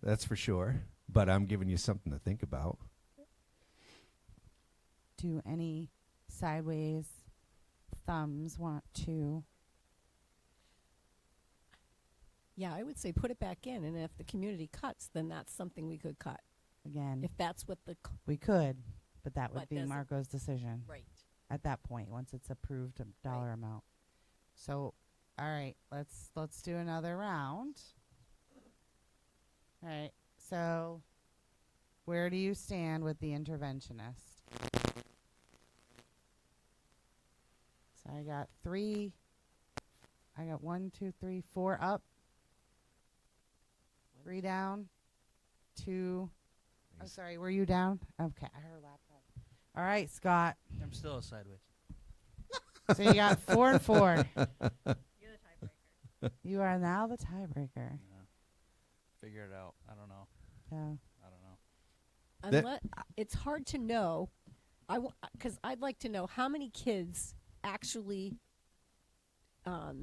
that's for sure, but I'm giving you something to think about. Do any sideways thumbs want to? Yeah, I would say put it back in, and if the community cuts, then that's something we could cut. Again, If that's what the we could, but that would But be doesn't- Marco's decision right. at that point once it's approved a dollar amount. So, all right, let's do another round. All right, so where do you stand with the interventionist? So I got 1, 2, 3, 4 up, 3 down, 2. I'm sorry, were you down? Okay, I heard a laptop. All right, Scott. I'm still a sideways. So you got 4 and 4. You're the tiebreaker. You are now the tiebreaker. Yeah. Figure it out. I don't know. Yeah. I don't know. Unless it's hard to know, because I'd like to know how many kids actually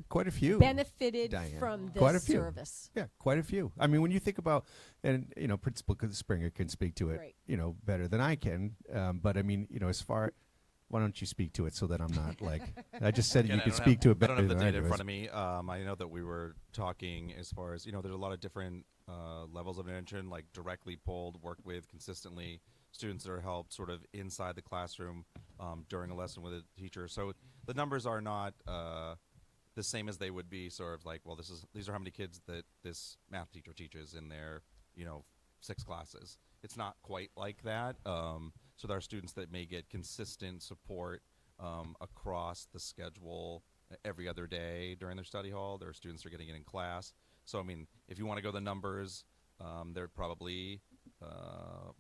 Quite a few. benefited Diane. from this Quite a few. service. Yeah, quite a few. I mean, when you think about, and Principal Springer can speak to it, Right. better than I can. But I mean, as far, why don't you speak to it so that I'm not like, I just said that Again, you I could don't speak to it I better don't have the than I data do. in front of me. I know that we were talking as far as, there's a lot of different levels of intervention, like directly pulled, worked with consistently, students that are helped sort of inside the classroom during a lesson with a teacher. So the numbers are not the same as they would be sort of like, well, these are how many kids that this math teacher teaches in their, 6 classes. It's not quite like that. So there are students that may get consistent support across the schedule every other day during their study hall. There are students that are getting it in class. So, I mean, if you want to go the numbers, there are probably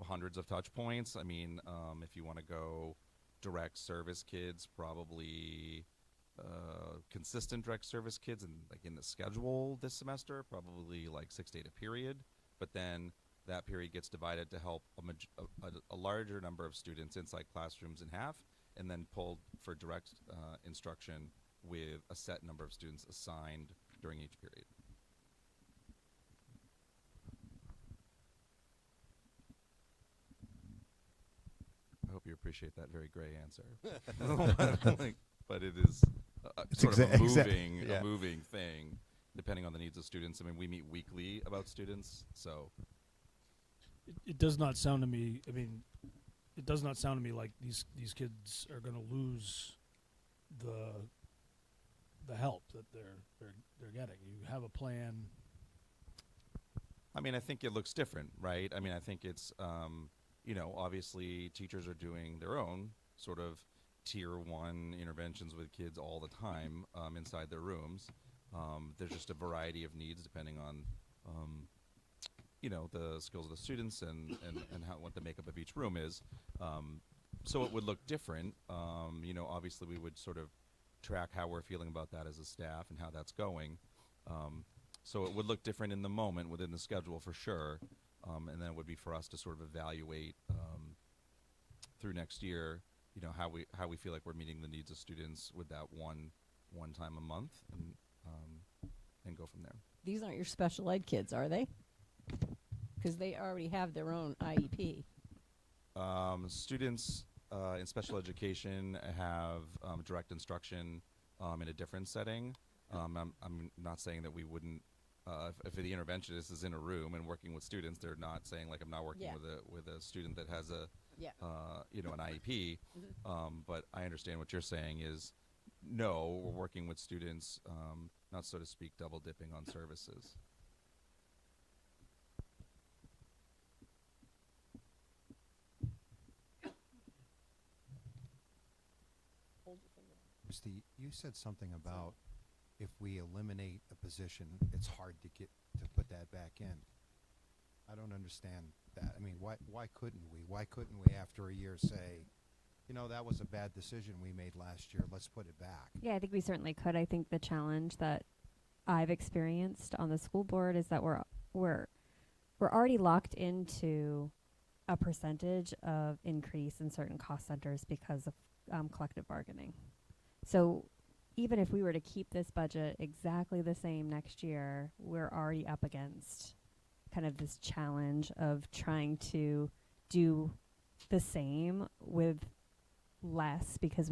hundreds of touch points. I mean, if you want to go direct service kids, probably consistent direct service kids in the schedule this semester, probably like 6 to 8 a period. But then that period gets divided to help a larger number of students inside classrooms in half, and then pulled for direct instruction with a set number of students assigned during each period. I hope you appreciate that very gray answer. But it is sort of a moving thing, depending on the needs of students. I mean, we meet weekly about students, so. It does not sound to me. I mean, it does not sound to me like these kids are going to lose the help that they're getting. You have a plan. I mean, I think it looks different, right? I mean, I think it's obviously teachers are doing their own sort of tier 1 interventions with kids all the time inside their rooms. There's just a variety of needs depending on the skills of the students and what the makeup of each room is. So it would look different. Obviously we would sort of track how we're feeling about that as a staff and how that's going. So it would look different in the moment within the schedule for sure. And then it would be for us to sort of evaluate through next year how we feel like we're meeting the needs of students with that one time a month, and go from there. These aren't your special ed kids, are they? Because they already have their own IEP. Students in special education have direct instruction in a different setting. I'm not saying that we wouldn't. If the interventionist is in a room and working with students, they're not saying like I'm not working Yeah. with a student that has a Yeah. an IEP. But I understand what you're saying is no, we're working with students, not so to speak double dipping on services. Hold your finger. Christy, you said something about if we eliminate a position, it's hard to put that back in. I don't understand that. I mean, why couldn't we? Why couldn't we, after a year, say, that was a bad decision we made last year. Let's put it back. Yeah, I think we certainly could. I think the challenge that I've experienced on the school board is that we're already locked into a percentage of increase in certain cost centers because of collective bargaining. So even if we were to keep this budget exactly the same next year, we're already up against kind of this challenge of trying to do the same with less, because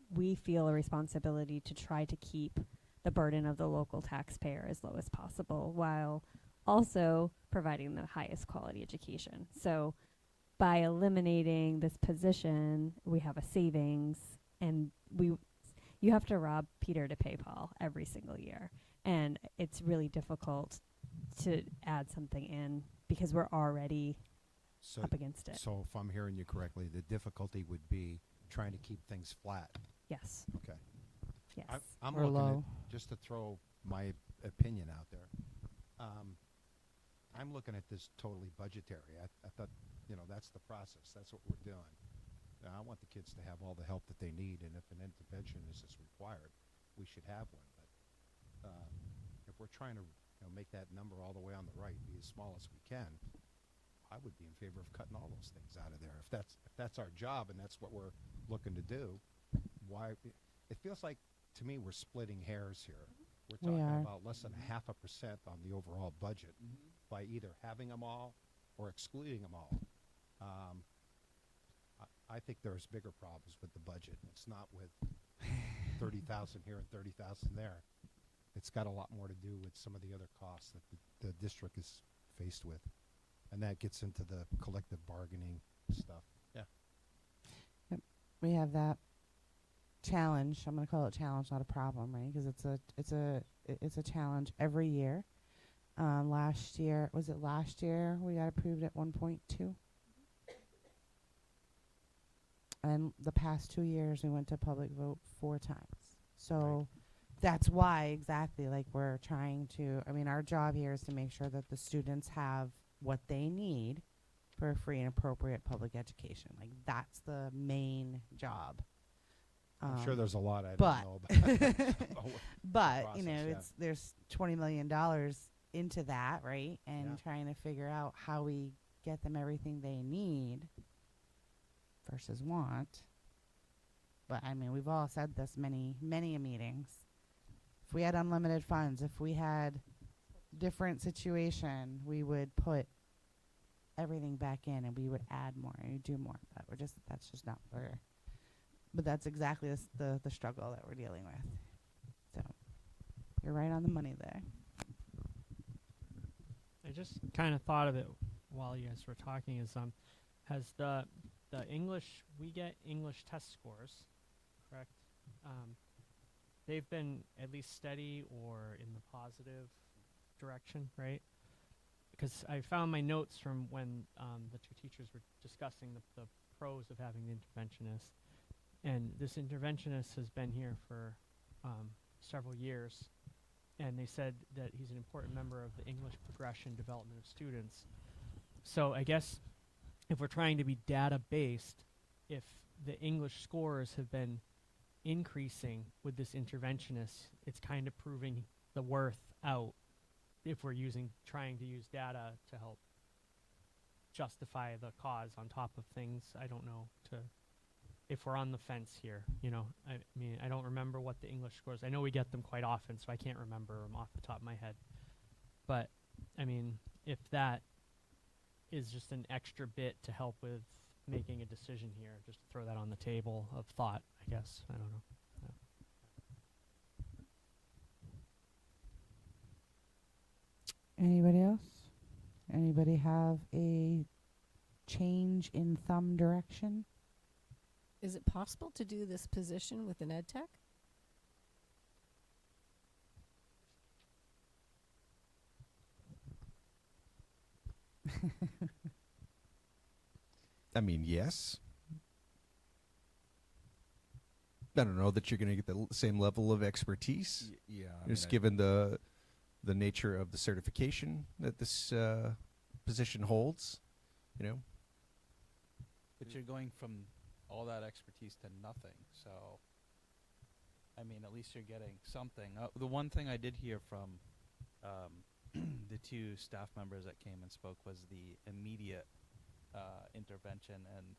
we feel a responsibility to try to keep the burden of the local taxpayer as low as possible while also providing the highest quality education. So by eliminating this position, we have a savings, and you have to rob Peter to pay Paul every single year. And it's really difficult to add something in because we're already up against it. So if I'm hearing you correctly, the difficulty would be trying to keep things flat. Yes. Okay. Yes. I'm Or looking low. just to throw my opinion out there. I'm looking at this totally budgetary. I thought, that's the process. That's what we're doing. Now, I want the kids to have all the help that they need, and if an interventionist is required, we should have one. But if we're trying to make that number all the way on the right be as small as we can, I would be in favor of cutting all those things out of there. If that's our job and that's what we're looking to do, why? It feels like to me we're splitting hairs here. We're We talking are. about less than 0.5% on the overall budget by either having them all or excluding them all. I think there's bigger problems with the budget. It's not with 30,000 here and 30,000 there. It's got a lot more to do with some of the other costs that the district is faced with. And that gets into the collective bargaining stuff. Yeah. We have that challenge. I'm going to call it challenge, not a problem, right? Because it's a challenge every year. Last year we got approved at 1.2. And the past 2 years we went to public vote 4 times. So that's why exactly, like, we're trying to, our job here is to make sure that the students have what they need for a free and appropriate public education. Like, that's the main job. I'm sure there's a lot I but- don't know about. But process, yeah. there's $20 million into that, right? And Yeah. trying to figure out how we get them everything they need versus want. But we've all said this many meetings. If we had unlimited funds, if we had different situation, we would put everything back in and we would add more and we'd do more. But that's just not where. But that's exactly the struggle that we're dealing with. So you're right on the money there. I just kind of thought of it while you guys were talking. Has the English, we get English test scores, correct? They've been at least steady or in the positive direction, right? Because I found my notes from when the two teachers were discussing the pros of having the interventionist. And this interventionist has been here for several years. And they said that he's an important member of the English progression development of students. So I guess if we're trying to be data-based, if the English scores have been increasing with this interventionist, it's kind of proving the worth out if we're trying to use data to help justify the cause on top of things. I don't know, to if we're on the fence here. I mean, I don't remember what the English scores. I know we get them quite often, so I can't remember them off the top of my head. But I mean, if that is just an extra bit to help with making a decision here, just throw that on the table of thought, I guess. I don't know. Anybody else? Anybody have a change in thumb direction? Is it possible to do this position with an ed tech? I mean, yes. I don't know that you're going to get the same level of expertise, Yeah. just given the nature of the certification that this position holds. But you're going from all that expertise to nothing. So, I mean, at least you're getting something. The one thing I did hear from the two staff members that came and spoke was the immediate intervention and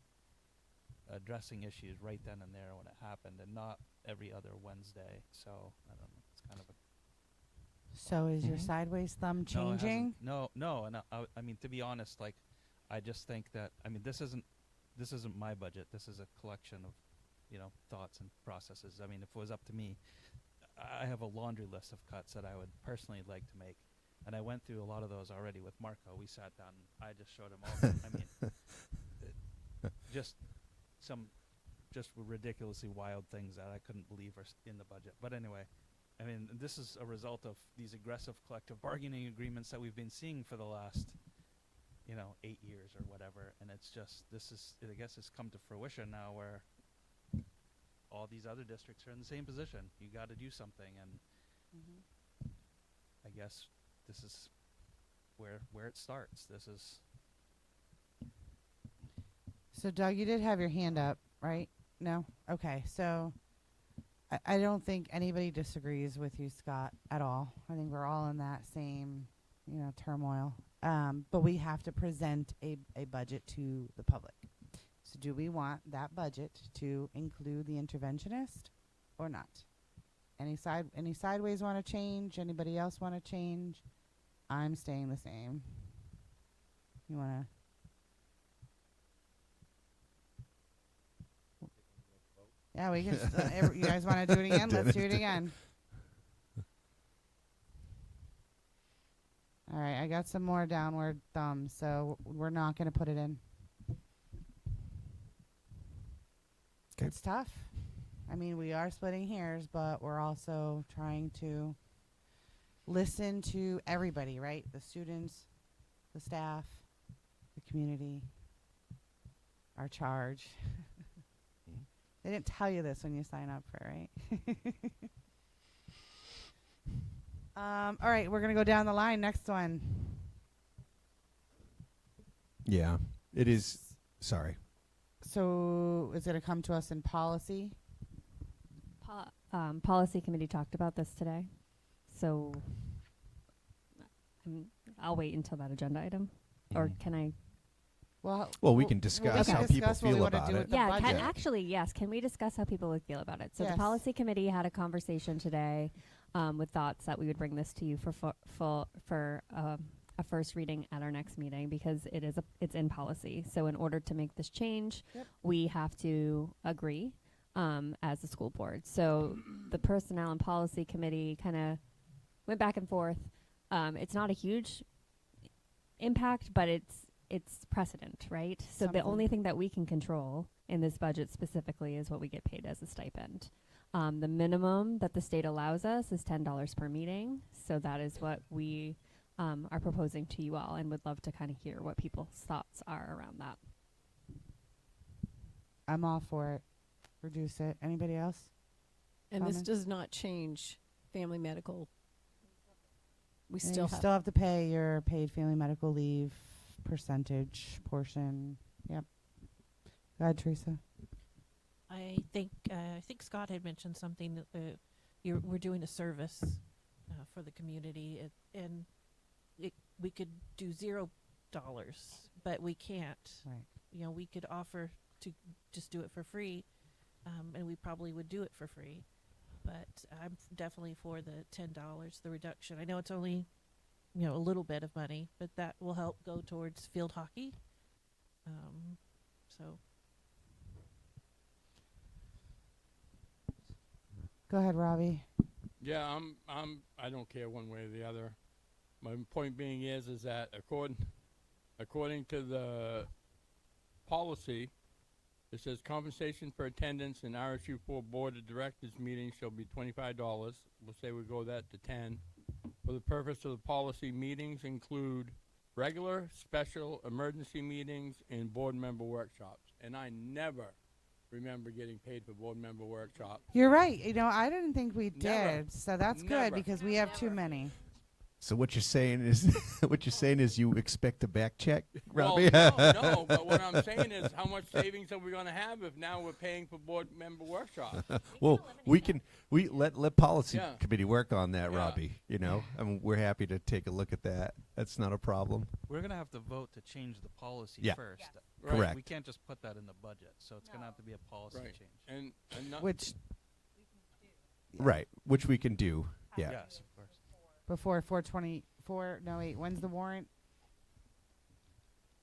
addressing issues right then and there when it happened, and not every other Wednesday. So, I don't know. It's kind of a So is your sideways thumb No, it hasn't. changing? No, and I mean, to be honest, like, I just think that, I mean, this isn't my budget. This is a collection of, thoughts and processes. I mean, if it was up to me, I have a laundry list of cuts that I would personally like to make, and I went through a lot of those already with Marco. We sat down, and I just showed him all. I mean, just ridiculously wild things that I couldn't believe are in the budget. But anyway. I mean, this is a result of these aggressive collective bargaining agreements that we've been seeing for the last, 8 years or whatever. And it's just, I guess it's come to fruition now where all these other districts are in the same position. You got to do something. And I guess this is where it starts. This is. So Doug, you did have your hand up, right? No? Okay, so I don't think anybody disagrees with you, Scott, at all. I think we're all in that same, turmoil. But we have to present a budget to the public. So do we want that budget to include the interventionist or not? Any sideways want to change? Anybody else want to change? I'm staying the same. You want to? Yeah, we can. You guys want to do it again? Let's do it again. All right, I got some more downward thumbs, so we're not going to put it in. It's tough. I mean, we are splitting hairs, but we're also trying to listen to everybody, right? The students, the staff, the community, our charge. They didn't tell you this when you sign up for it, right? All right, we're going to go down the line. Next one. Yeah, it is. Sorry. So is it going to come to us in policy? Policy committee talked about this today, so I'll wait until that agenda item, or can I? Well, we can discuss how people feel about it. Yeah, can we discuss how people would feel about it? So the policy committee had a conversation today with thoughts that we would bring this to you for a first reading at our next meeting, because it's in policy. So in order to make this change, we have to agree as a school board. So the personnel and policy committee kind of went back and forth. It's not a huge impact, but it's precedent, right? So the only thing that we can control in this budget specifically is what we get paid as a stipend. The minimum that the state allows us is $10 per meeting. So that is what we are proposing to you all, and would love to kind of hear what people's thoughts are around that. I'm all for it. Reduce it. Anybody else? And Comments? this does not change family medical. We And still you have. still have to pay your paid family medical leave percentage portion. Yep. Go ahead, Teresa. I think Scott had mentioned something that we're doing a service for the community, and we could do $0, but we can't. Right. We could offer to just do it for free, and we probably would do it for free. But I'm definitely for the $10, the reduction. I know it's only, a little bit of money, but that will help go towards field hockey. So Go ahead, Robbie. Yeah, I don't care one way or the other. My point being is that according to the policy, it says compensation for attendance in RSU4 Board of Directors meetings shall be $25. We'll say we go that to 10. For the purpose of the policy, meetings include regular, special, emergency meetings, and board member workshops. And I never remember getting paid for board member workshops. You're right. I didn't think we Never. did, so that's Never. good because we have too many. So what you're saying is you expect a back check, Well, Robbie? no, but what I'm saying is how much savings are we going to have if now we're paying for board member workshops? Well, we let policy Yeah. committee work on that, Yeah. Robbie. I mean, we're happy to take a look at that. That's not a problem. We're gonna have to vote to change the policy Yeah. first. Right. Correct. We can't just put that in the budget, so it's gonna have to be a policy Right. change. And not, Which Right, which we can do. Yeah. Yes, of course. before 424? No, wait. When's the warrant?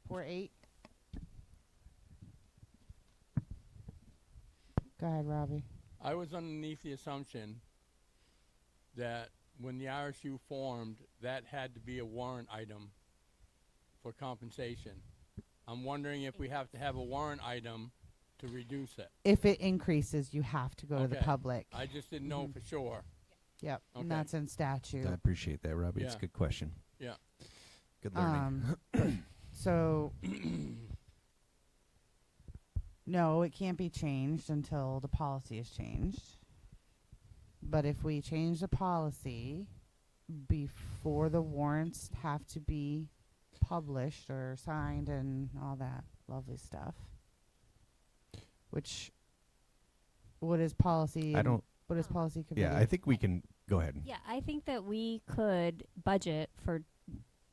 4/8. Go ahead, Robbie. I was underneath the assumption that when the RSU formed, that had to be a warrant item for compensation. I'm wondering if we have to have a warrant item to reduce it. If it increases, you have to go to the Okay. public. I just didn't know for sure. Yep, Okay. and that's in statute. I appreciate that, Robbie. It's a Yeah. good question. Yeah. Good learning. So no, it can't be changed until the policy is changed. But if we change the policy before the warrants have to be published or signed and all that lovely stuff, which what is policy? I don't. What is policy committee? Yeah, I think we can go ahead. Yeah, I think that we could budget for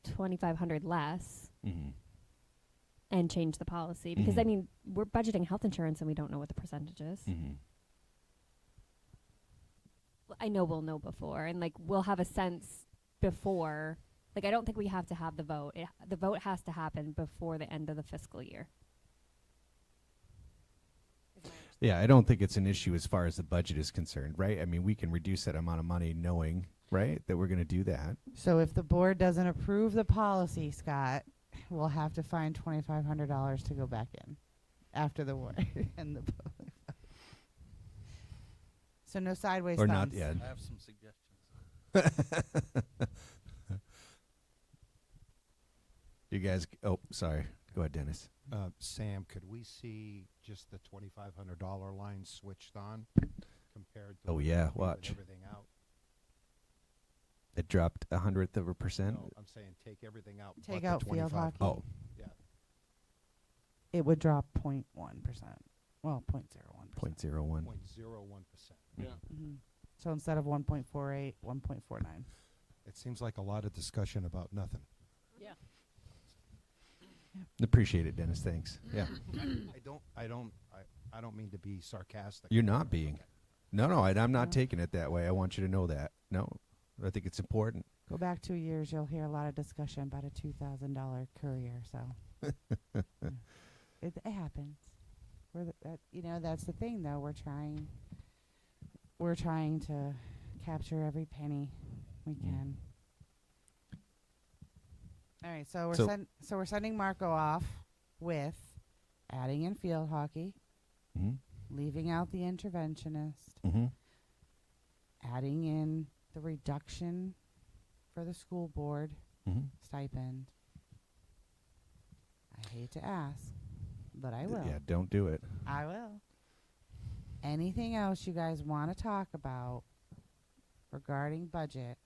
2,500 less Mm-hmm. and change the policy because Mhm. we're budgeting health insurance and we don't know what the percentage is. Mm-hmm. I know we'll know before, and we'll have a sense before. I don't think we have to have the vote. The vote has to happen before the end of the fiscal year. Yeah, I don't think it's an issue as far as the budget is concerned, right? I mean, we can reduce that amount of money knowing, right, that we're going to do that. So if the board doesn't approve the policy, Scott, we'll have to find $2,500 to go back in after the war and the public vote. So no sideways Or thumbs. not yet. I have some suggestions. You guys, oh, sorry. Go ahead, Dennis. Sam, could we see just the $2,500 line switched on compared to Oh, what yeah, we did with watch. everything out? It dropped 1/100%. No, I'm saying take everything out. Take but out the field 25. hockey. Oh, Yeah. It would drop 0.1%. Well, 0.01%. 0.01. 0.01%. Yeah. Mm-hmm. So instead of 1.48, 1.49. It seems like a lot of discussion about nothing. Yeah. Appreciate it, Dennis. Thanks. Yeah. I don't mean to be sarcastic. You're not being. No, I'm not No. taking it that way. I want you to know that. No, I think it's important. Go back 2 years, you'll hear a lot of discussion about a $2,000 courier. So yeah. it happens. That's the thing, though. We're trying to capture every penny we can. All right, so we're sending Marco off with adding in field hockey, Mm-hmm. leaving out the interventionist, Mm-hmm. adding in the reduction for the school board Mm-hmm. stipend. I hate to ask, but I will. Yeah, don't do it. I will. Anything else you guys want to talk about regarding budget?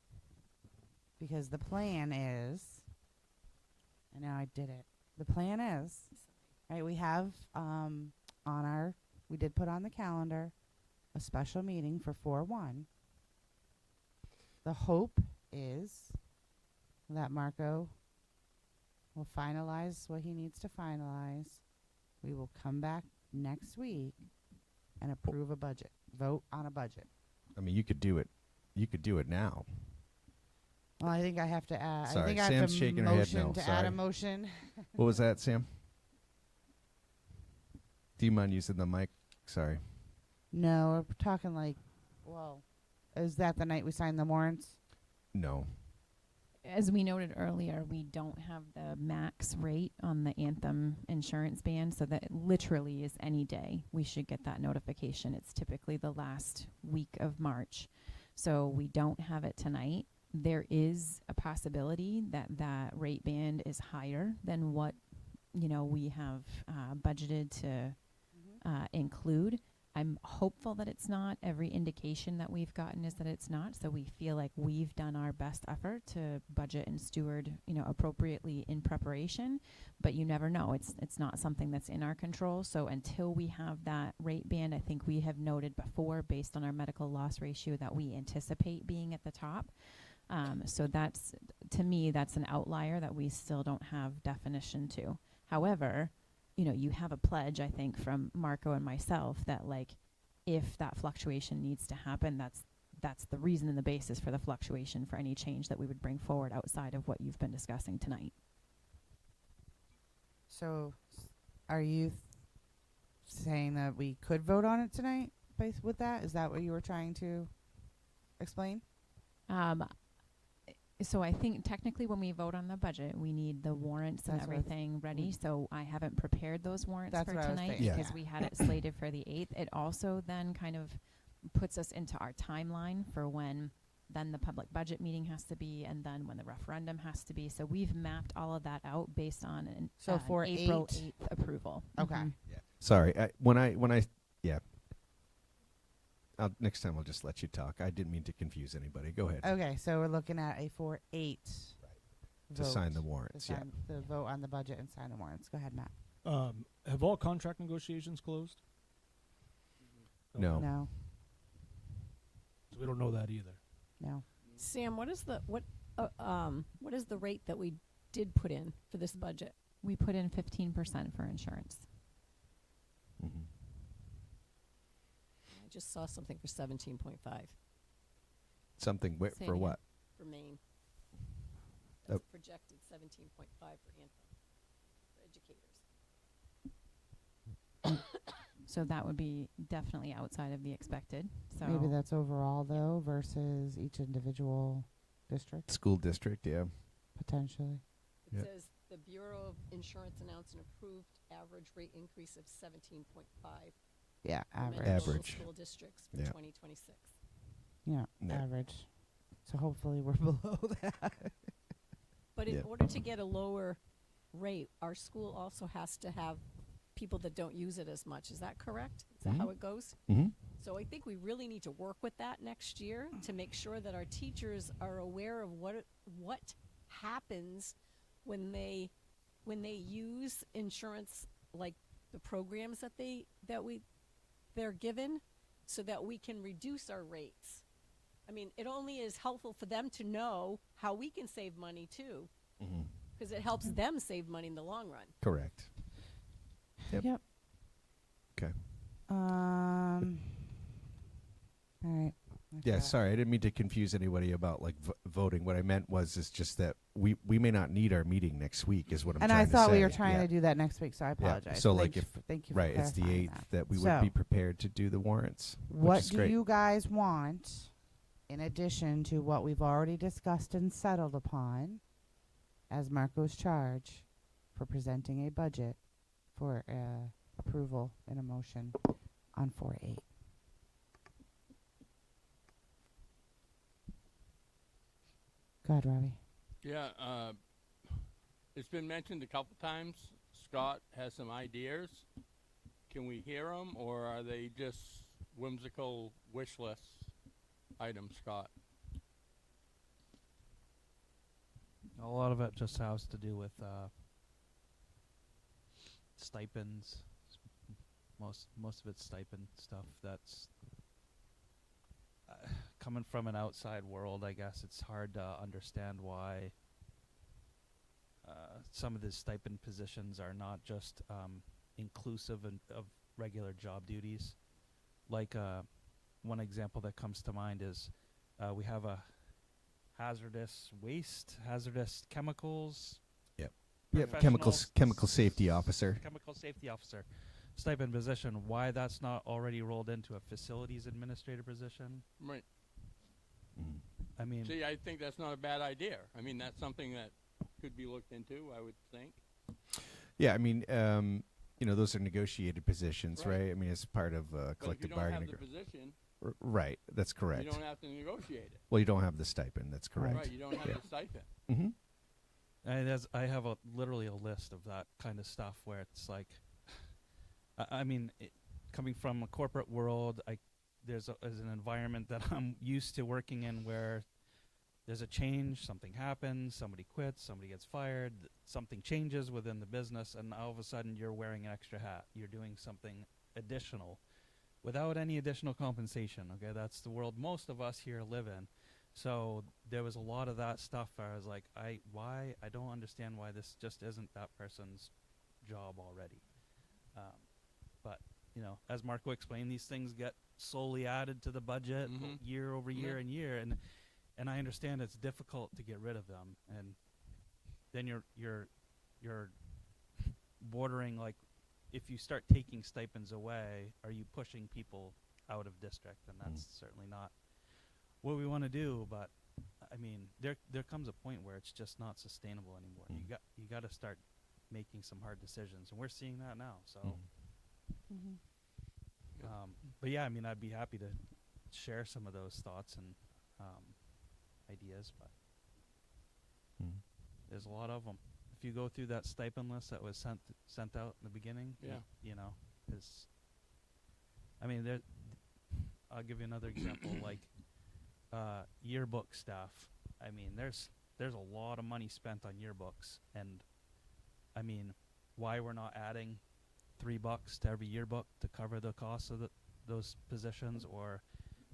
Because the plan is, I know I did it. The plan is, right, we have we did put on the calendar a special meeting for 4/1. The hope is that Marco will finalize what he needs to finalize. We will come back next week and approve a budget. Vote on a budget. I mean, you could do it. You could do it now. Well, I think I have to add. I Sorry, think I have Sam's to shaking her head motion no. to add Sorry. a motion. What was that, Sam? Do you mind using the mic? Sorry. No, we're talking like, well, is that the night we signed the warrants? No. As we noted earlier, we don't have the max rate on the Anthem insurance band, so that literally is any day we should get that notification. It's typically the last week of March. So we don't have it tonight. There is a possibility that that rate band is higher than what, we have budgeted to include. I'm hopeful that it's not. Every indication that we've gotten is that it's not. So we feel like we've done our best effort to budget and steward, appropriately in preparation. But you never know. It's not something that's in our control. So until we have that rate band, I think we have noted before, based on our medical loss ratio, that we anticipate being at the top. So that's, to me, that's an outlier that we still don't have definition to. However, you have a pledge, I think, from Marco and myself that, like, if that fluctuation needs to happen, that's the reason and the basis for the fluctuation for any change that we would bring forward outside of what you've been discussing tonight. So, are you saying that we could vote on it tonight with that? Is that what you were trying to explain? So I think technically when we vote on the budget, we need the warrants and That's what I everything ready. So I haven't prepared those warrants That's for what I was tonight thinking. because we had it slated for the 8th. It also then kind of puts us into our timeline for when then the public budget meeting has to be and then when the referendum has to be. So we've mapped all of that out based on an So for April 8th 8th approval. Okay. Mhm. Yeah. Sorry. Yeah. Next time I'll just let you talk. I didn't mean to confuse anybody. Go ahead. Okay, so we're looking at a 4-8 To sign the vote, warrants. to Yeah. sign the vote on the budget and sign the warrants. Go ahead, Matt. Have all contract negotiations closed? No. No, So we don't know that either. no. Sam, what is the rate that we did put in for this budget? We put in 15% for insurance. Mm-hmm. I just saw something for 17.5 Something Say it for again. what? for Maine. Oh. That's projected 17.5 for Anthem for educators. So that would be definitely outside of the expected. So Maybe that's overall though versus each individual district School district. Yeah. potentially. It Yeah. says the Bureau of Insurance announced an approved average rate increase of 17.5 Yeah, for many average. local Average. school districts for Yeah. 2026. Yeah, Yeah. average. So hopefully we're below that. But in Yeah. order to get a lower rate, our school also has to have people that don't use it as much. Is that correct? Is that how Mhm. it goes? Mm-hmm. So I think we really need to work with that next year to make sure that our teachers are aware of what happens when they use insurance, like the programs that they're given, so that we can reduce our rates. I mean, it only is helpful for them to know how we can save money too, Mm-hmm. because it helps them save money in the long run. Correct. Yep. Yep. Okay. All right. I Yeah, forgot. sorry, I didn't mean to confuse anybody about like voting. What I meant is just that we may not need our meeting next week, is what I'm And trying I to thought we say. were trying Yeah. to do that next week, so I Yeah. apologize. So, like, Thank you for Right, it's the clarifying 8th that we would So, be prepared to do the warrants. which what is do great. you guys want in addition to what we've already discussed and settled upon as Marco's charge for presenting a budget for approval in a motion on 4-8? Go ahead, Robbie. Yeah, it's been mentioned a couple times. Scott has some ideas. Can we hear them, or are they just whimsical wish list items, Scott? A lot of it just has to do with stipends. Most of it's stipend stuff. That's coming from an outside world. I guess it's hard to understand why some of the stipend positions are not just inclusive of regular job duties. like one example that comes to mind is we have a hazardous waste, hazardous chemicals. Yep, professional chemical safety officer. Chemical safety officer stipend position. Why that's not already rolled into a facilities administrator position? Right. Mm. I mean, See, I think that's not a bad idea. I mean, that's something that could be looked into, I would think. Yeah, I mean, those are negotiated positions, Right. right? I mean, it's part of But if you collective don't have bargaining. the position, Right, that's correct. you don't have to negotiate it. Well, you don't have the stipend. That's correct. Right, you don't have Yeah. the stipend. Mm-hmm. and I have literally a list of that kind of stuff where it's like, I mean, coming from a corporate world, there's an environment that I'm used to working in where there's a change, something happens, somebody quits, somebody gets fired, something changes within the business, and all of a sudden you're wearing an extra hat. You're doing something additional without any additional compensation. Okay, that's the world most of us here live in. So there was a lot of that stuff where I was like, I don't understand why this just isn't that person's job already. But as Marco explained, these things get slowly added to the budget Mhm. year over year Yeah. and year, and I understand it's difficult to get rid of them, and then you're bordering, like, if you start taking stipends away, are you pushing people out of district? And that's certainly not what we want to do. But I mean, there comes a point where it's just not sustainable anymore. You got to start making some hard decisions, and we're seeing that now. So, but yeah, I mean, I'd be happy to share some of those thoughts and ideas, but there's a lot of them. If you go through that stipend list that was sent out in the beginning, Yeah. is, I mean, I'll give you another example, like yearbook staff. I mean, there's a lot of money spent on yearbooks, and I mean, why we're not adding $3 to every yearbook to cover the cost of those positions, or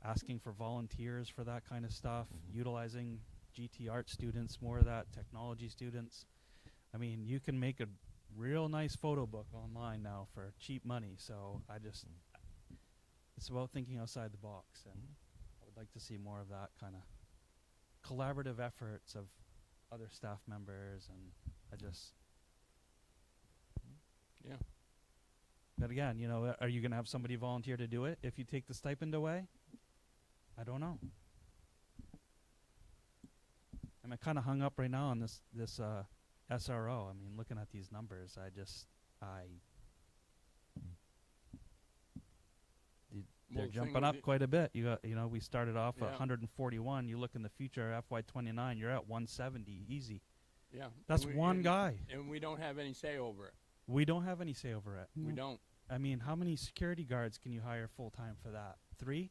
asking for volunteers for that kind of stuff, utilizing GT art students, more of that, technology students. I mean, you can make a real nice photo book online now for cheap money. So it's about thinking outside the box, and I would like to see more of that kind of collaborative efforts of other staff members, and Yeah. But again, are you going to have somebody volunteer to do it if you take the stipend away? I don't know. I'm kind of hung up right now on this SRO. I mean, looking at these numbers, they're jumping up quite a bit. We started off at 141. You look in the future, FY29, you're at 170 easy. Yeah. That's one guy. And we don't have any say over it. We don't have any say over it. We don't. I mean, how many security guards can you hire full time for that? 3?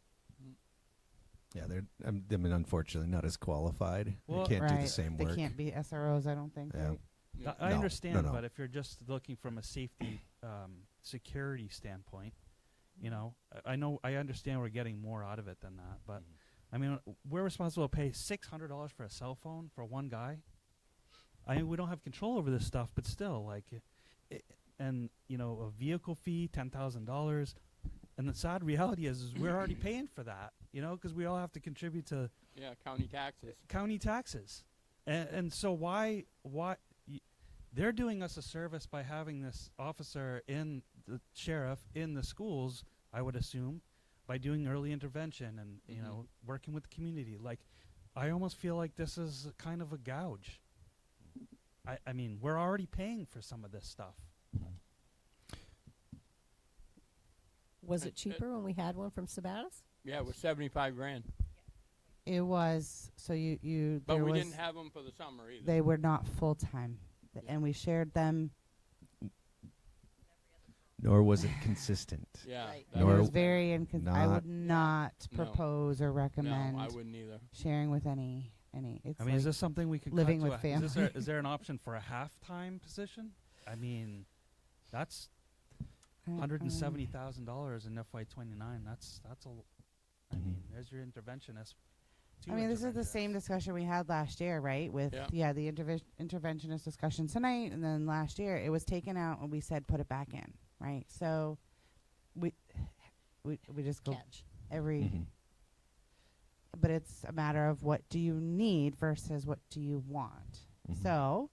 Yeah, they're unfortunately not as qualified. Well, they can't do Right. the same They work. can't be SROs, I don't think. Yeah. Right? Yeah. I No, understand, no. but if you're just looking from a safety, security standpoint, I understand we're getting more out of it than that. But I mean, we're responsible to pay $600 for a cell phone for one guy. I mean, we don't have control over this stuff, but still, like, a vehicle fee, $10,000. And the sad reality is we're already paying for that, because we all have to contribute to county taxes. county taxes. And so why they're doing us a service by having this officer in the sheriff in the schools, I would assume, by doing early intervention and, working with the community. Like, I almost feel like this is kind of a gouge. I mean, we're already paying for some of this stuff. Was it cheaper when we had one from Sabatis? Yeah, it was $75,000. It was, so you But there we was, didn't have them for the summer either. they were not full-time. And we shared them. Nor was it consistent. Yeah. Right. that It Nor was very I would not- not No. propose or recommend No, I wouldn't either. sharing with any. It's I mean, like is this something we could living cut with to family. is there an option for a half-time position? I mean, that's $170,000 in FY29. That's a. I mean, there's your interventionist. I mean, this is the same discussion we had last year, right? With Yeah. the interventionist discussion tonight, and then last year it was taken out and we said put it back in, right? So we just go Catch. every. Mhm. But it's a matter of what do you need versus what do you want. Mhm. So,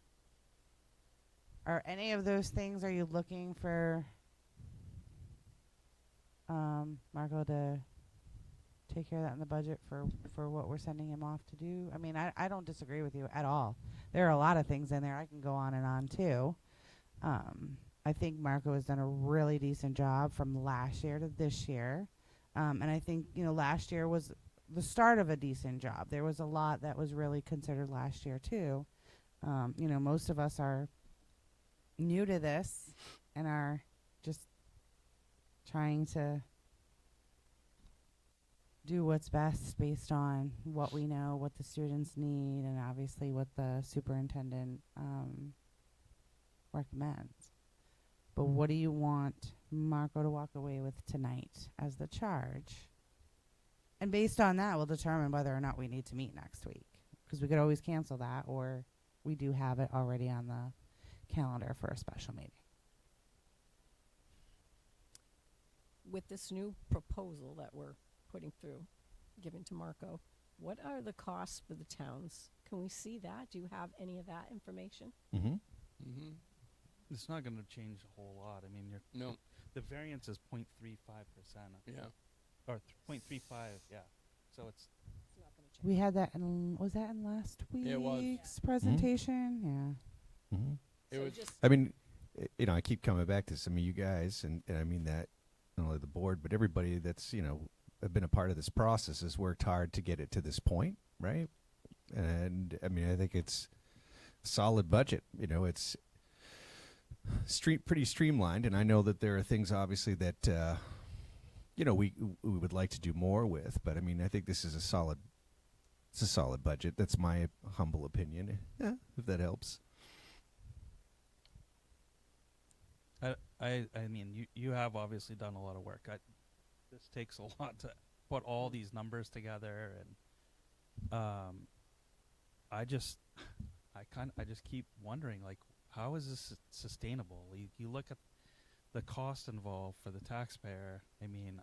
are any of those things? Are you looking for Marco to take care of that in the budget for what we're sending him off to do? I mean, I don't disagree with you at all. There are a lot of things in there. I can go on and on too. I think Marco has done a really decent job from last year to this year. And I think, last year was the start of a decent job. There was a lot that was really considered last year too. Most of us are new to this and are just trying to do what's best based on what we know, what the students need, and obviously what the superintendent recommends. But what do you want Marco to walk away with tonight as the charge? And based on that, we'll determine whether or not we need to meet next week. Because we could always cancel that, or we do have it already on the calendar for a special meeting. With this new proposal that we're putting through, giving to Marco, what are the costs for the towns? Can we see that? Do you have any of that information? Mm-hmm. Mm-hmm. It's not going to change a whole lot. I mean, No. the variance is 0.35%. Yeah. Or 0.35, yeah. So it's It's not going to change. We had that was that in last It was. week's presentation? Yeah. Mm-hmm. It So was. just I mean, I keep coming back to some of you guys, and I mean that not only the board, but everybody that's have been a part of this process has worked hard to get it to this point, right? And I mean, I think it's a solid budget. It's pretty streamlined, and I know that there are things obviously that we would like to do more with, but I mean, I think this is a solid budget. That's my humble opinion. Yeah, if that helps. I mean, you have obviously done a lot of work. This takes a lot to put all these numbers together, and I just keep wondering, like, how is this sustainable? You look at the cost involved for the taxpayer. I mean,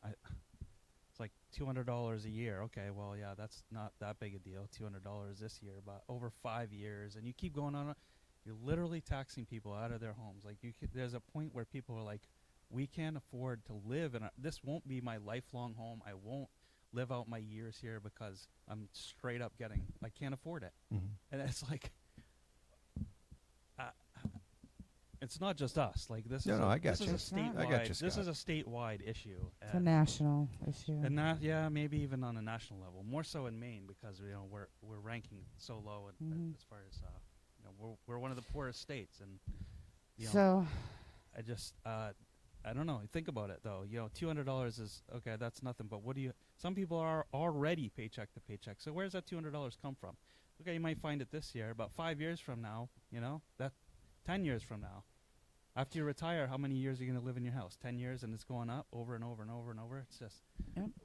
it's like $200 a year. Okay, well, yeah, that's not that big a deal. $200 this year, but over 5 years, and you keep going on. You're literally taxing people out of their homes. Like, there's a point where people are like, we can't afford to live, and this won't be my lifelong home. I won't live out my years here because I'm straight up I can't afford it. Mm-hmm. And it's like, it's not just us. Like, this is I got this you. is a statewide. I got you, This Scott. is a statewide issue. It's a national issue. And yeah, maybe even on a national level, more so in Maine, because we're ranking so low as far as we're one of the poorest states, and So, I just I don't know. Think about it though. $200 is okay. That's nothing. But some people are already paycheck to paycheck. So where's that $200 come from? Okay, you might find it this year, but 5 years from now, that 10 years from now, after you retire, how many years are you going to live in your house? 10 years, and it's going up over and over and over and over. It's just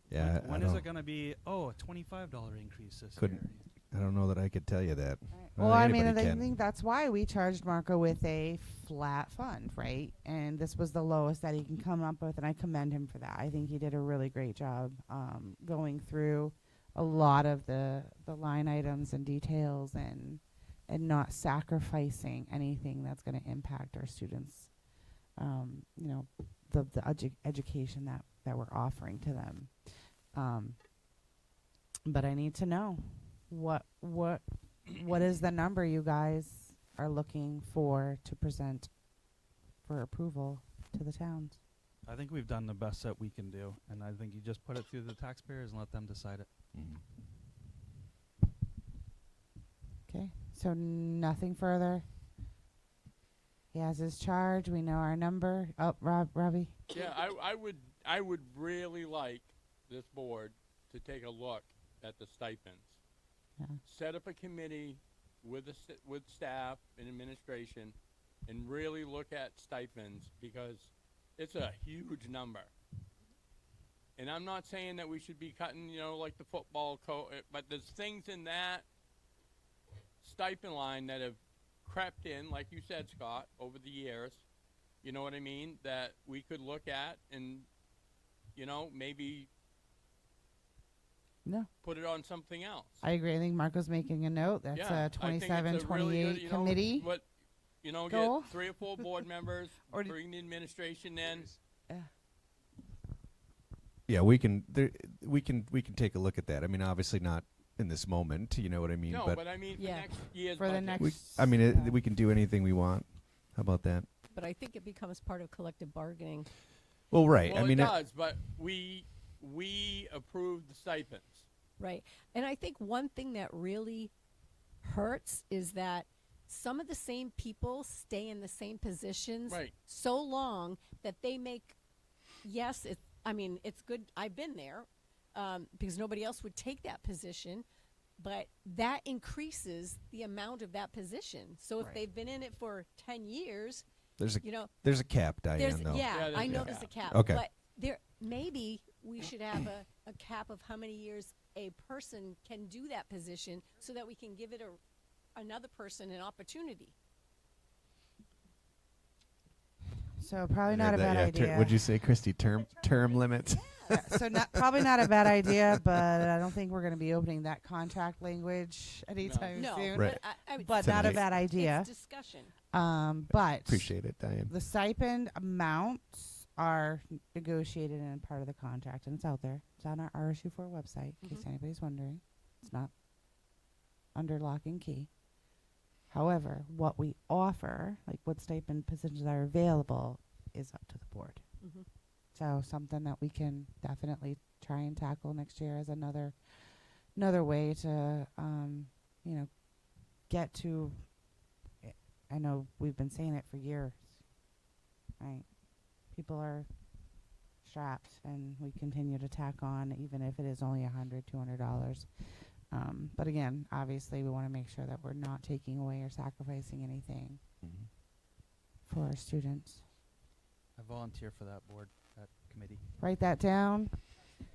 Yeah. when is it going to be? Oh, a $25 increase this Couldn't- year. I don't know that I could tell you that. well, I mean, Anybody I can. think that's why we charged Marco with a flat fund, right? And this was the lowest that he can come up with, and I commend him for that. I think he did a really great job going through a lot of the line items and details and not sacrificing anything that's going to impact our students. The education that we're offering to them. But I need to know what is the number you guys are looking for to present for approval to the towns? I think we've done the best that we can do, and I think you just put it through the taxpayers and let them decide it. Mhm. Okay, so nothing further. He has his charge. We know our number. Oh, Robbie. Yeah, I would really like this board to take a look at the stipends. Yeah. Set up a committee with with staff and administration, and really look at stipends, because it's a huge number. And I'm not saying that we should be cutting, like the football but there's things in that stipend line that have crept in, like you said, Scott, over the years. You know what I mean? That we could look at and maybe No, put it on something else. I agree. I think Marco's making a note. That's Yeah, a I think 27, it's a really 28 good, committee. What, goal. get 3 or 4 board members, Or bring the administration in. Yeah, we can take a look at that. I mean, obviously not in this moment, you know what I mean? No, but I mean for Yeah. next year's For the budget. next- we, I mean, Yeah. we can do anything we want. How about that? But I think it becomes part of collective bargaining. Well, right. Well, I mean, it does, but we approved the stipends. Right. And I think one thing that really hurts is that some of the same people stay in the same positions Right. so long that they make, yes, it's good. I've been there because nobody else would take that position, but that increases the amount of that position. So if Right. they've been in it for 10 years, there's a you know, there's a cap, Diane. there's, though. yeah, Yeah, I know there's there's a a cap. Okay. But maybe we should have a cap of how many years a person can do that position so that we can give it another person an opportunity. So probably I not a heard that, bad yeah. idea. What'd you say, Christy? Term limits. Yeah, so probably not a bad idea, but I don't think we're going to be opening that contract language anytime No, soon. Right. but But not a Tonight. bad idea. It's discussion. But Appreciate it, Diane. the stipend amounts are negotiated and part of the contract, and it's out there. It's on our RSU4 website, in case anybody's wondering. It's not under lock and key. However, what we offer, like what stipend positions are available, is up to the board. Mhm. So something that we can definitely try and tackle next year as another way to, get to. I know we've been saying it for years, right? People are strapped, and we continue to tack on, even if it is only $100, $200. But again, obviously, we want to make sure that we're not taking away or sacrificing anything Mhm. for our students. I volunteer for that board, that committee. Write that down.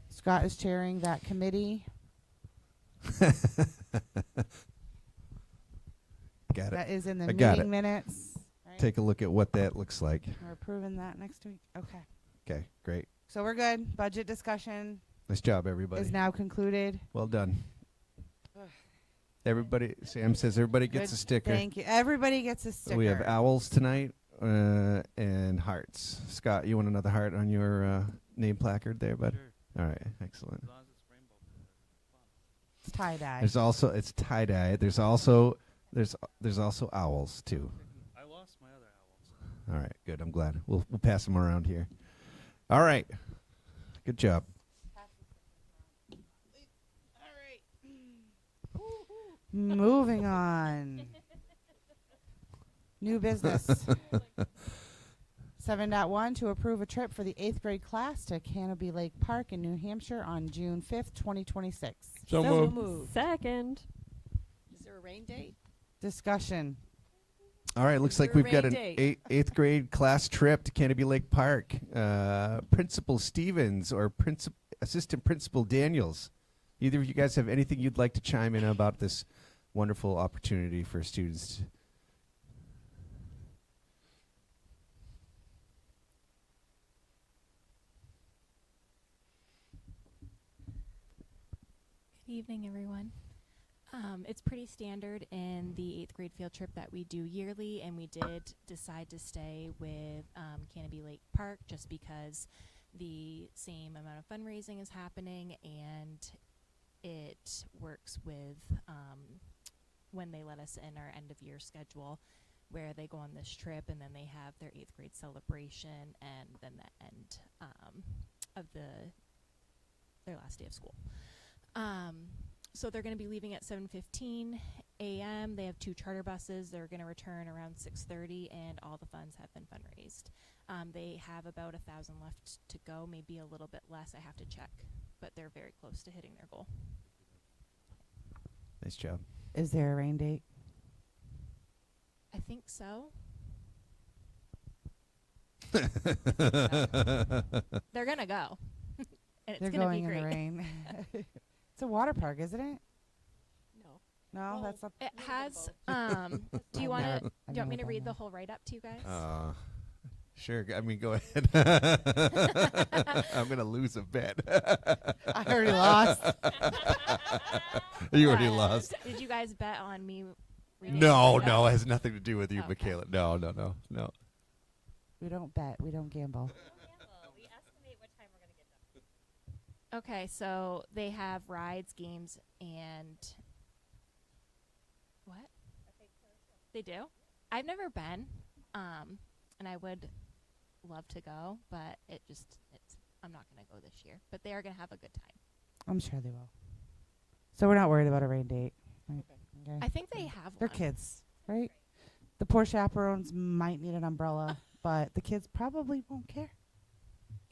Scott is chairing that committee. Got it. That is in the I got meeting it. minutes. Right? Take a look at what that looks like. We're approving that next week. Okay. Okay, great. So we're good. Budget discussion Nice job, everybody. is now concluded. Well done. Everybody, Sam says everybody gets Good. a sticker. Thank you. Everybody gets a sticker. We have owls tonight and hearts. Scott, you want another heart on your name placard there, bud? Sure. All right, excellent. As long as it's rainbow colored. It's tie-dye. There's also it's tie dye. There's also owls too. I lost my other owls. All right, good. I'm glad. We'll pass them around here. All right, good job. Moving on. New business. 7.1 to approve a trip for the 8th grade class to Canopy Lake Park in New Hampshire on June 5th, 2026. So moved. Second. Is there a rain date? Discussion. All right, looks like Your we've got rain an date. eighth grade class trip to Canopy Lake Park. Principal Stevens or Assistant Principal Daniels. Either of you guys have anything you'd like to chime in about this wonderful opportunity for students? Good evening, everyone. It's pretty standard in the 8th grade field trip that we do yearly, and we did decide to stay with Canopy Lake Park just because the same amount of fundraising is happening, and it works with when they let us in our end-of-year schedule, where they go on this trip, and then they have their 8th grade celebration, and then the end of their last day of school. So they're going to be leaving at 7:15 a.m. They have 2 charter buses. They're going to return around 6:30, and all the funds have been fundraised. They have about 1,000 left to go, maybe a little bit less. I have to check, but they're very close to hitting their goal. Nice job. Is there a rain date? I think so. They're going to go. And They're it's going going to be in great. the rain. It's a water park, isn't it? No. No, Well, that's not. It has, do you I've want never- to, I've do you want me never to done read the that. whole write-up to you guys? Sure. I mean, go ahead. I'm gonna lose a bet. I already lost. You already But lost. Did you guys bet on me? reading No, it? no, it has nothing to do with you, Okay. Michaela. No, no, no, no. We don't bet. We don't gamble. Okay, so they have rides, games, and what? They do. I've never been, and I would love to go, but I'm not gonna go this year. But they are gonna have a good time. I'm sure they will. So we're not worried about a rain date. Right? Okay. I think they have They're one. kids, right? The poor chaperones might need an umbrella, but the kids probably won't care.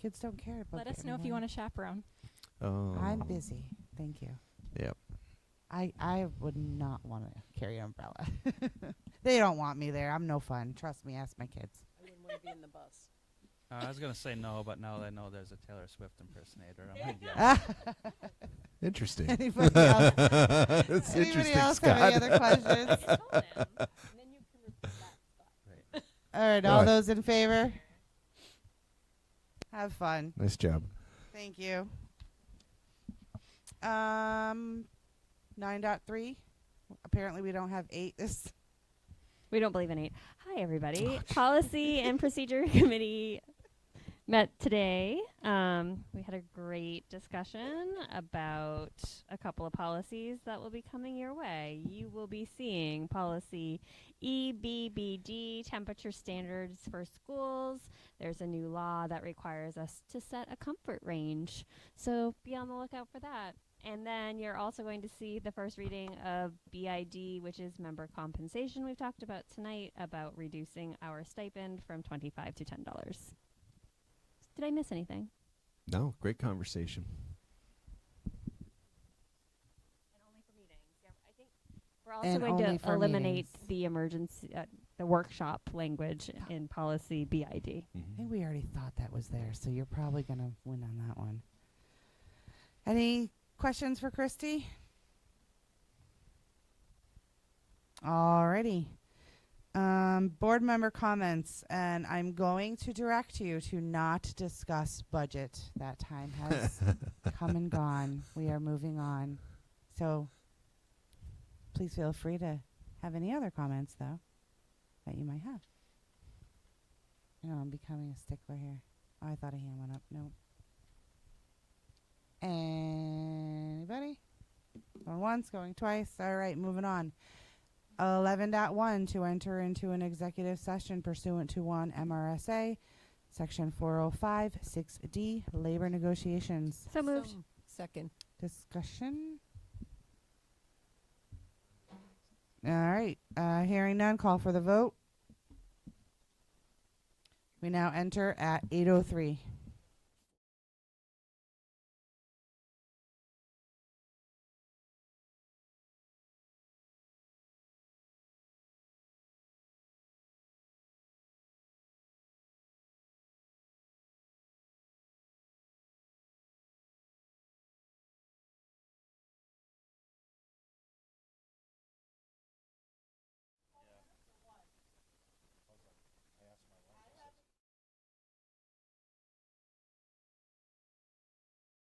Kids don't care about Let us getting know if you wet. want a chaperone. Oh. I'm busy. Thank you. Yep. I would not want to carry an umbrella. They don't want me there. I'm no fun. Trust me. Ask my kids. I wouldn't want to be in the bus. I was gonna say no, but now that I know there's a Taylor Swift impersonator, I'm like, yeah. Interesting. Anybody else? That's Anybody interesting, else Scott. have any other questions? All right, all Right. those in favor? Have fun. Nice job. Thank you. 9.3. Apparently we don't have 8 this. We don't believe in 8. Hi, everybody. Policy and Procedure Committee met today. We had a great discussion about a couple of policies that will be coming your way. You will be seeing policy EBBD, temperature standards for schools. There's a new law that requires us to set a comfort range. So be on the lookout for that. And then you're also going to see the first reading of BID, which is member compensation we've talked about tonight, about reducing our stipend from $25 to $10. Did I miss anything? No, great conversation. We're also And going only to for eliminate meetings. the emergency, the workshop language in policy BID. I think we already thought that was there, so you're probably going to win on that one. Any questions for Christy? Alrighty. Board member comments, and I'm going to direct you to not discuss budget. That time has come and gone. We are moving on. So please feel free to have any other comments, though, that you might have. I know I'm becoming a stickler here. Oh, I thought a hand went up. Nope. Anybody? Going once, going twice. All right, moving on. 11.1 to enter into an executive session pursuant to 1 MRSA, Section 405, 6D, labor negotiations. So moved. Second. Discussion. All right. Hearing none, call for the vote. We now enter at 8:03.